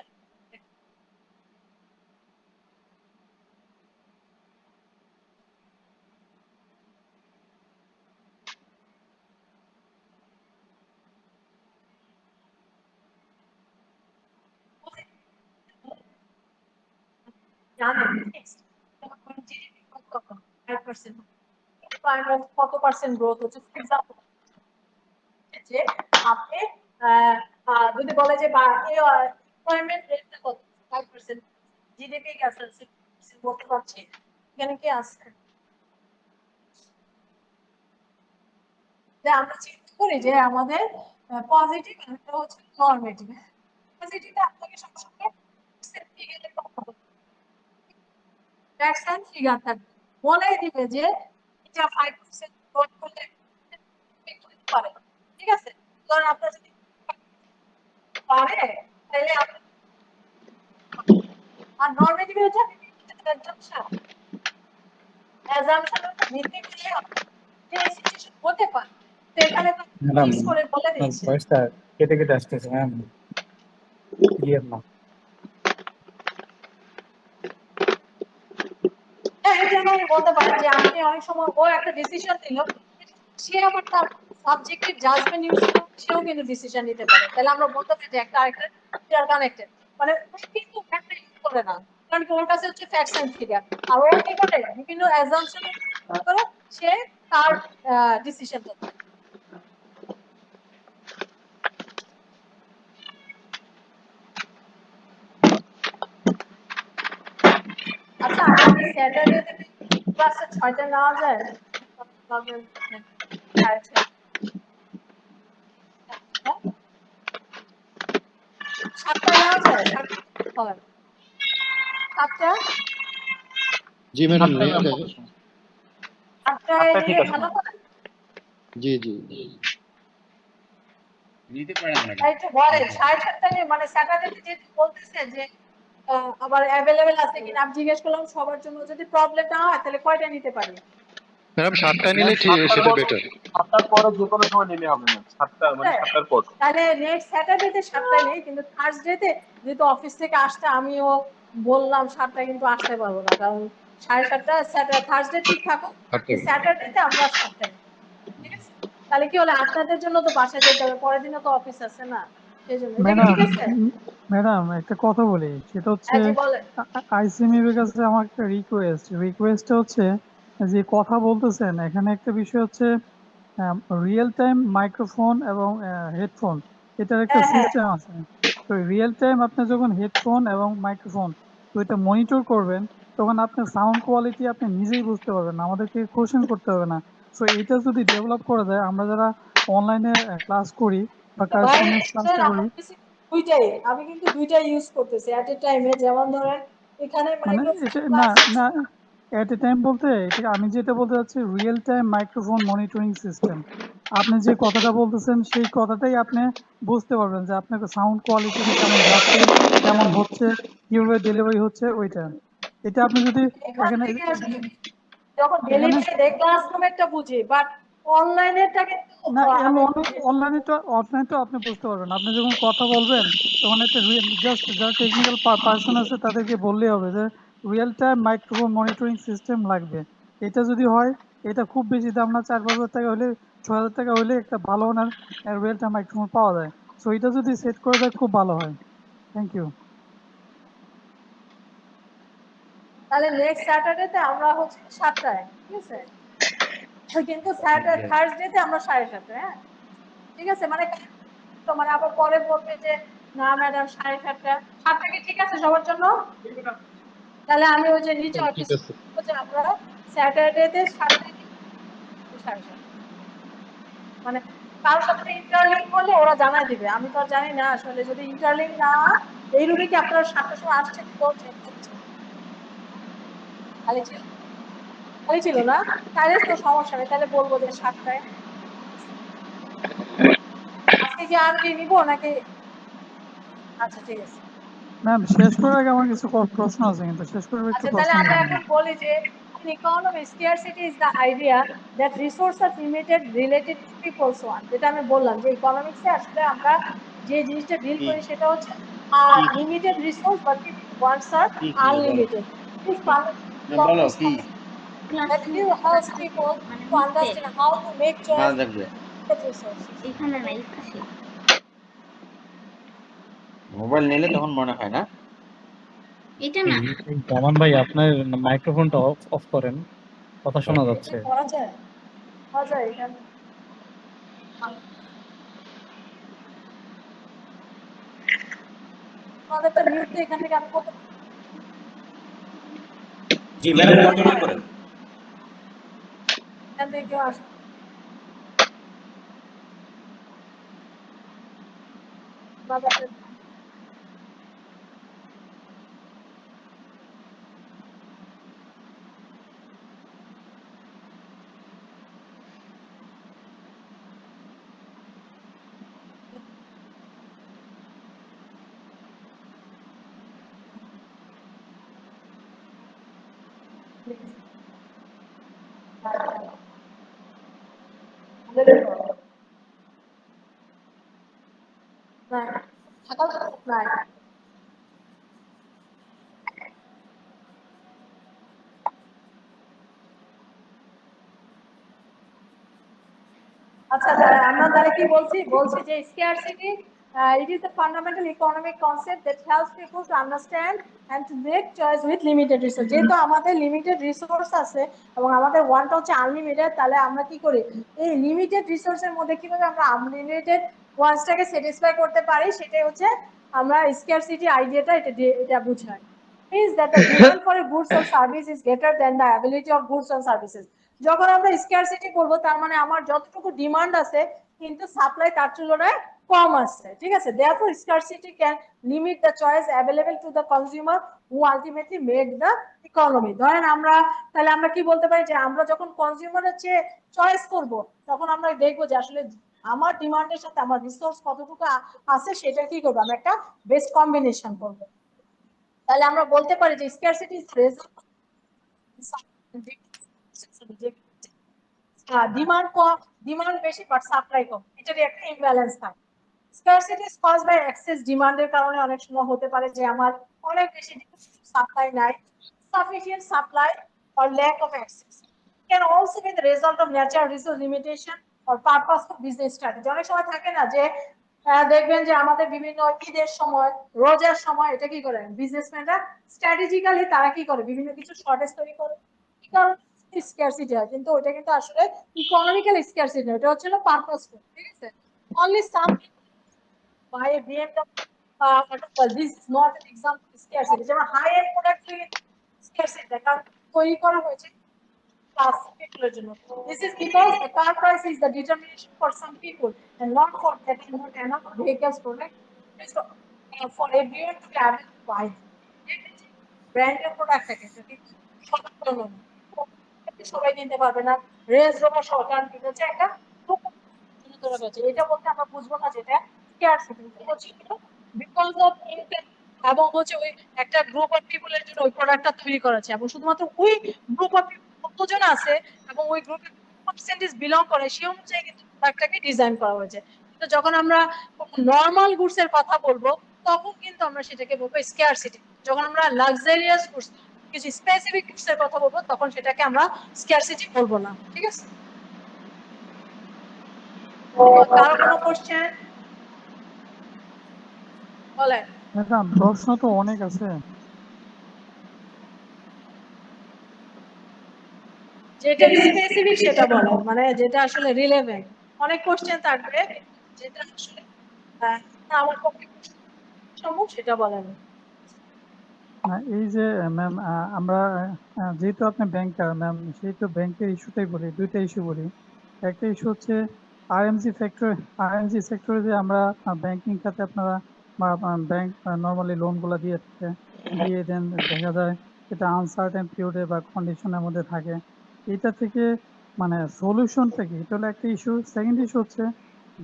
Speaker 1: জানেন ফিক্সড জিডিপি কত, 5%, এমপ্লয়মেন্ট কত পার্সেন্ট গ্রোথ হচ্ছে, ফর এক্সাম্পল যে আপনি যদি বলে যে বা এমপ্লয়মেন্ট রেটটা কত, 5%, জিডিপি আছে 6% বলতে পারছি, এখানে কি আছে যে আমরা চিন্তা করি যে আমাদের পজিটিভ একটা হচ্ছে নরমেটিভ। পজিটিভে আপনাকে সবসময় ফিগারের কথা বলতে, ফ্যাক্টস এন্ড ফিগার থাকবে, বলেই দিবে যে এটা 5% গ্রোথ করলে পারে, ঠিক আছে। কারণ আপনার যদি পারে তাহলে আপনি, আর নরমেটিভ হচ্ছে অ্যাজাম্পশন, অ্যাজাম্পশনের উপর ভিত্তি করে যে সিচুয়েশন হতে পারে, তো এখানে তো
Speaker 2: ম্যাডাম
Speaker 1: ফিক্স করে বলে
Speaker 2: আপনার
Speaker 1: দিচ্ছে।
Speaker 2: ভয়েসটা কেটে কেটে আসতেছে ম্যাম, ক্লিয়ার না।
Speaker 1: হ্যাঁ, এই জন্য আমি বলতে পারি যে আপনি অনেক সময় ও একটা ডিসিশন দিল, সে আবার তার সাবজেক্টিভ জাজমেন্ট ইউজ করে সেও কিন্তু ডিসিশন নিতে পারে, তাহলে আমরা বলতে পারি যে একটা আরেকটা ফিগার কানেক্টেড, মানে ও কিন্তু একটা ইউজ করে না, কারণ কি ওর কাছে হচ্ছে ফ্যাক্টস এন্ড ফিগার, আর ও কি করে বিভিন্ন অ্যাজাম্পশন করে সে তার ডিসিশন করে। স্যাটারডে ক্লাসে 6টা নেওয়া যায়? সাড়ে 6টা। হ্যাঁ? 7টায় নেওয়া যায়? 7টা?
Speaker 3: জি ম্যাডাম,
Speaker 2: 8টা ম্যাম কত সময়?
Speaker 1: 8টায়
Speaker 7: 8টা ঠিক
Speaker 1: নিলে
Speaker 7: আছে
Speaker 1: ভালো
Speaker 7: ম্যাম।
Speaker 1: হয়?
Speaker 3: জি জি।
Speaker 6: নিতে পারেন ম্যাডাম।
Speaker 1: একটু বলেন 7:30 নিয়ে মানে স্যাটারডেতে যেহেতু বলতেছে যে আবার অ্যাভেলেবেল আছে কিনা আমি জিজ্ঞেস করলাম সবার জন্য, যদি প্রবলেম না হয় তাহলে কয়টা নিতে পারি?
Speaker 3: ম্যাডাম 7টায়
Speaker 7: ম্যাম
Speaker 3: নিলে ঠিক,
Speaker 7: 7টার
Speaker 3: সেটা
Speaker 7: পর,
Speaker 3: বেটার।
Speaker 7: 7টার পরে যে কোনো সময় নিলে হবে ম্যাম। 7টা মানে
Speaker 1: হ্যাঁ,
Speaker 7: 7টার পর।
Speaker 1: তাহলে নেক্সট স্যাটারডেতে 7টায় নেই, কিন্তু থার্সডেতে যেহেতু অফিস থেকে আসতে আমিও বললাম 7টায় কিন্তু আসতে পারবো না, কারণ 7:30 স্যাটারডে থার্সডে ঠিক থাকুক, স্যাটারডেতে আমরা 7টায়। ঠিক আছে, তাহলে কি হলো আপনাদের জন্য তো বাসায় যেতে হবে, পরের দিনও তো অফিস আছে না, সেই জন্য। এটা কি
Speaker 4: ম্যাডাম
Speaker 1: ঠিক আছে?
Speaker 4: ম্যাডাম একটা কথা বলি, সেটা হচ্ছে
Speaker 1: হ্যাঁ জি বলেন।
Speaker 4: আইসিএমইউর কাছে আমার একটা রিকোয়েস্টটা হচ্ছে যে কথা বলতেছেন এখানে একটা বিষয় হচ্ছে রিয়েল টাইম মাইক্রোফোন এবং হেডফোন, এটার একটা
Speaker 1: হ্যাঁ হ্যাঁ
Speaker 4: সিস্টেম আছে। তো রিয়েল টাইম আপনি যখন হেডফোন এবং মাইক্রোফোন তো এটা মনিটর করবেন, তখন আপনার সাউন্ড কোয়ালিটি আপনি নিজেই বুঝতে পারবেন, আমাদেরকে কোশ্চেন করতে হবে না। সো এটা যদি ডেভেলপ করা যায়, আমরা যারা অনলাইনে ক্লাস করি বা
Speaker 1: ভাই
Speaker 4: কারেসপন্ডেন্স
Speaker 1: শোনেন,
Speaker 4: ক্লাসটা করি,
Speaker 1: দুইটাই আমি কিন্তু দুইটাই ইউজ করতেছি এট এ টাইমে। যেমন ধরেন এখানে
Speaker 4: মানে
Speaker 1: মাইক্রোফোন
Speaker 4: এটা না
Speaker 1: প্লাস
Speaker 4: না এট এ টাইম বলতে এটা আমি যেটা বলতে চাচ্ছি real time microphone monitoring system. আপনি যে কথাটা বলতেছেন সেই কথাটাই আপনি বুঝতে পারবেন যে আপনাকে সাউন্ড কোয়ালিটিটা কেমন যাচ্ছে, কেমন হচ্ছে, কিভাবে ডেলিভারি হচ্ছে ওইটা। এটা আপনি যদি
Speaker 1: এখান
Speaker 4: এখানে
Speaker 1: থেকে আসলে যখন
Speaker 4: এখানে
Speaker 1: ডেলিভারি ক্লাসরুমেরটা বুঝি, বাট অনলাইনেরটা কিন্তু
Speaker 4: না
Speaker 1: আমি বুঝি না।
Speaker 4: অনলাইনে তো আপনি বুঝতে পারবেন, আপনি যখন কথা বলবেন তখন একটা জাস্ট যারা টেকনিক্যাল পার্সন আছে তাদেরকে বললেই হবে যে real time microphone monitoring system লাগবে। এটা যদি হয়, এটা খুব বেশি দাম না, 4-5 হাজার টাকা হলে, 6 হাজার টাকা হলে একটা ভালো মানের রিয়েল টাইম মাইক্রোফোন পাওয়া যায়। সো এটা যদি সেট করে দেয় খুব ভালো হয়। Thank you.
Speaker 1: তাহলে নেক্সট স্যাটারডেতে আমরা হচ্ছে 7টায়, ঠিক আছে, কিন্তু স্যাটারডে থার্সডেতে আমরা 7:30। হ্যাঁ ঠিক আছে, মানে তো মানে আবার পরে বলবে যে না ম্যাডাম 7:30। 7টা কি ঠিক আছে সবার জন্য? তাহলে আমি ওই যে নিচে
Speaker 3: ঠিক
Speaker 1: অফিসে
Speaker 3: আছে।
Speaker 1: যে আমরা স্যাটারডেতে 7টায় 7:30, মানে কারোর সাথে ইন্টারলিঙ্ক করলে ওরা জানাই দিবে, আমি তো আর জানি না আসলে। যদি ইন্টারলিঙ্ক না এই রুমে কি আপনারা 7টার সময় আসছেন বলছেন? খালি ছিল, খালি ছিল না, তাহলে তো সমস্যা নেই, তাহলে বলবো যে 7টায়। আজকে কি আর কি নিবো নাকি? আচ্ছা ঠিক আছে।
Speaker 4: ম্যাম শেষ করার আগে আমার কিছু প্রশ্ন আছে, কিন্তু শেষ করে একটু
Speaker 1: আচ্ছা
Speaker 4: প্রশ্ন
Speaker 1: তাহলে আমরা
Speaker 4: নেবেন।
Speaker 1: এখন বলি যে in economy scarcity is the idea that resources are limited related to people's want, যেটা আমি বললাম যে ইকোনমিক্সে আসলে আমরা যে জিনিসটা ডিল
Speaker 6: কি
Speaker 1: করি সেটা হচ্ছে
Speaker 6: কি
Speaker 1: লিমিটেড রিসোর্স বাট ওয়ান্টস আর
Speaker 6: কি কি বলো
Speaker 1: আনলিমিটেড। This
Speaker 6: না বলো কি
Speaker 1: that will help people
Speaker 8: মানে
Speaker 1: to
Speaker 8: নিচে
Speaker 1: understand how to make
Speaker 6: না
Speaker 1: choice
Speaker 6: দেখবে
Speaker 1: with resources.
Speaker 8: এখানে না এই পাশে
Speaker 6: মোবাইল নিলে তখন মনে হয় না।
Speaker 8: এটা না
Speaker 2: জামান ভাই আপনার মাইক্রোফোনটা অফ করেন, কথা শোনা যাচ্ছে।
Speaker 1: করা যায়, করা যায় এখানে। আমাদের তো মিউট এখান থেকে আমি করতে পারি।
Speaker 5: জি ম্যাডাম কন্টিনিউ করেন।
Speaker 1: এখান থেকে কেউ আসে আমাদের নাই থাকা নাই। আচ্ছা আমরা তাহলে কি বলছি যে scarcity it is a fundamental economic concept that helps people to understand and to make choice with limited resource. যেহেতু আমাদের লিমিটেড রিসোর্স আছে এবং আমাদের ওয়ানটা হচ্ছে আনলিমিটেড, তাহলে আমরা কি করি এই লিমিটেড রিসোর্সের মধ্যে কিভাবে আমরা আনলিমিটেড ওয়ান্টসটাকে স্যাটিসফাই করতে পারি, সেটাই হচ্ছে আমরা স্কারসিটি আইডিয়াটা এটা বুঝাই। means that the demand for a goods or service is greater than the availability of goods and services. যখন আমরা স্কারসিটি বলবো তার মানে আমার যতটুকু ডিমান্ড আছে কিন্তু সাপ্লাই তার তুলনায় কম আছে, ঠিক আছে? therefore scarcity can limit the choice available to the consumer who ultimately made the economy. ধরেন আমরা তাহলে আমরা কি বলতে পারি যে আমরা যখন কনজিউমারের চেয়ে চয়েস করব তখন আমরা দেখবো যে আসলে আমার ডিমান্ডের সাথে আমার রিসোর্স কতটুকু আছে সেটা কি করবো, আমরা একটা বেস্ট কম্বিনেশন করবো। তাহলে আমরা বলতে পারি যে স্কারসিটি ইজ রেজাল্ট ডিমান্ড বেশি বাট সাপ্লাই কম, এটারই একটা ইমব্যালেন্স থাকে। Scarcity is caused by excess ডিমান্ডের কারণে অনেক সময় হতে পারে যে আমার অনেক বেশি সাপ্লাই নাই, sufficient supply or lack of access. It can also be the result of natural resource limitation or purposeful business strategy. অনেক সময় থাকে না যে দেখবেন যে আমাদের বিভিন্ন ঈদের সময়, রোজার সময় এটা কি করে বিজনেসম্যানরা স্ট্র্যাটেজিক্যালি তারা কি করে বিভিন্ন কিছু শর্টেজ তৈরি করে, কারণ স্কারসিটি হয়, কিন্তু ওটা কিন্তু আসলে ইকোনমিক্যাল স্কারসিটি না, এটা হচ্ছে পারপাসফুল, ঠিক আছে? Only some buy a BMW, this is not an example of scarcity. যেমন high end product scarcity কারণ তৈরি করা হয়েছে class people's জন্য। This is because the car price is the determination for some people and not for that not enough vehicles product for everyone to be able to buy. ব্র্যান্ডের product থাকে যদি সবাই কিনতে পারবে না, রেঞ্জ রোভার সরকার কিনেছে একটা এটা বলতে আমরা বুঝবো না যেটা স্কারসিটি হচ্ছে বিকজ অফ এবং হচ্ছে ওই একটা গ্রুপ অফ পিপলের জন্য ওই প্রোডাক্টটা তৈরি করেছে এবং শুধুমাত্র ওই গ্রুপ অফ কতজন আছে এবং ওই গ্রুপে পার্সেন্টেজ বিলং করে সেই অনুযায়ী কিন্তু প্রোডাক্টটাকে ডিজাইন করা হয়েছে। কিন্তু যখন আমরা নরমাল গুডস এর কথা বলবো তখন কিন্তু আমরা সেটাকে বলবো স্কারসিটি। যখন আমরা লাক্সারিয়াস গুডস কিছু স্পেসিফিক গুডস এর কথা বলবো তখন সেটাকে আমরা স্কারসিটি বলবো না, ঠিক আছে? কারো কোনো কোশ্চেন বলেন?
Speaker 4: ম্যাডাম প্রশ্ন তো অনেক আছে।
Speaker 1: যেটা স্পেসিফিক সেটা বলেন, মানে যেটা আসলে রিলেভেন্ট। অনেক কোশ্চেন থাকবে যেটা আসলে আমার পক্ষে সম্ভব সেটা বলেন।
Speaker 4: এই যে ম্যাম আমরা যেহেতু আপনি ব্যাংকার ম্যাম, সেহেতু ব্যাংকের ইস্যুটাই বলি, দুইটা ইস্যু বলি। একটা ইস্যু হচ্ছে আরএমজি সেক্টরে যে আমরা ব্যাংকিং খাতে আপনারা ব্যাংক নর্মালি লোনগুলো দিয়ে দেন, দেখা যায় এটা আনসার্টেন পিরিয়ডে বা কন্ডিশনের মধ্যে থাকে। এটা থেকে মানে সলিউশনটা কি, এটা হলো একটা ইস্যু। সেকেন্ড ইস্যু হচ্ছে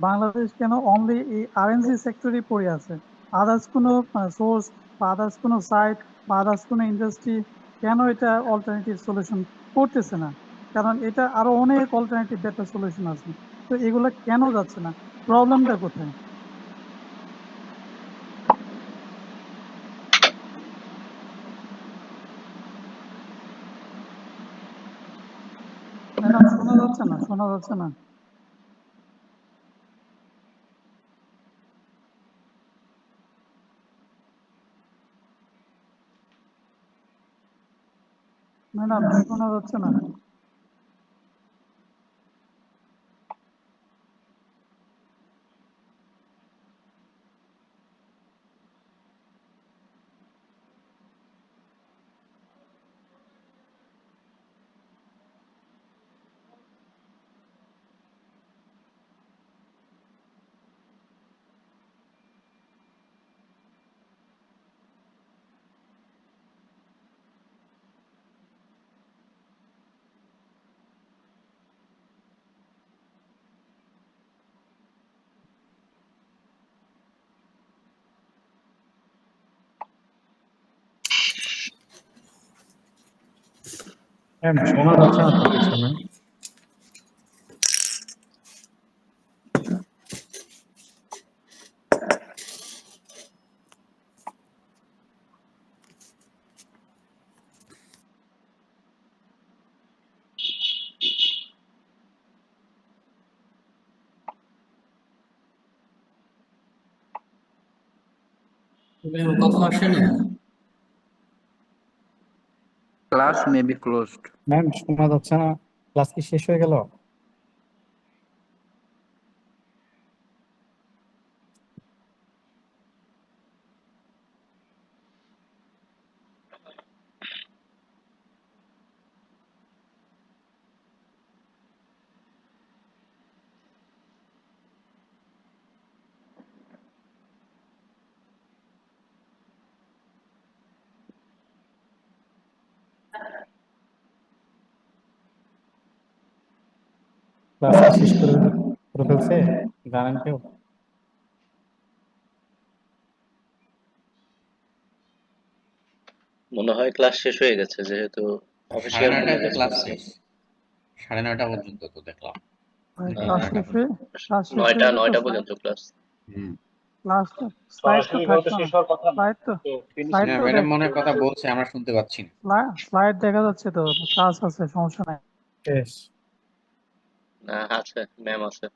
Speaker 4: বাংলাদেশ কেন অনলি এই আরএনজি সেক্টরই পড়ে আছে, আদার্স কোনো সোর্স বা আদার্স কোনো সাইট বা আদার্স কোনো ইন্ডাস্ট্রি কেন এটা অল্টারনেটিভ সলিউশন করতেছে না? কারণ এটা আরো অনেক অল্টারনেটিভ বেটার সলিউশন আছে, তো এগুলো কেন যাচ্ছে না? প্রবলেমটা কোথায়? ম্যাডাম শোনা যাচ্ছে না, শোনা যাচ্ছে না। ম্যাডাম শোনা যাচ্ছে না।
Speaker 2: ম্যাম শোনা যাচ্ছে না তো কিছু ম্যাম।
Speaker 5: কথা আসে না।
Speaker 6: Class may be closed.
Speaker 2: Ma'am শোনা যাচ্ছে না, ক্লাস কি শেষ হয়ে গেল? ক্লাস শেষ করে ফেলছে, জানেন কেউ?
Speaker 9: মনে হয় ক্লাস শেষ হয়ে গেছে, যেহেতু
Speaker 10: সাড়ে
Speaker 9: অফিসিয়াল
Speaker 10: নয়টায় তো ক্লাস শেষ, 9:30 পর্যন্ত তো দেখলাম।
Speaker 4: ভাই
Speaker 9: না,
Speaker 4: ক্লাস শেষ হয়ে
Speaker 9: নয়টা
Speaker 4: গেলে তো
Speaker 9: পর্যন্ত ক্লাস।
Speaker 10: হুম।
Speaker 4: ক্লাসটা স্লাইড তো
Speaker 7: সরাসরি ভাবে
Speaker 4: থাকতো
Speaker 7: তো
Speaker 4: না,
Speaker 7: শেষ হওয়ার কথা না।
Speaker 4: স্লাইড তো
Speaker 7: তো finish
Speaker 4: স্লাইড
Speaker 10: না,
Speaker 4: তো
Speaker 10: ম্যাডাম মনে হয় কথা বলছে, আমরা শুনতে পাচ্ছি না।
Speaker 4: স্লাইড দেখা যাচ্ছে তো, ক্লাস আছে, সমস্যা নাই।
Speaker 2: শেষ।
Speaker 9: না, আছে, ম্যাম আছে।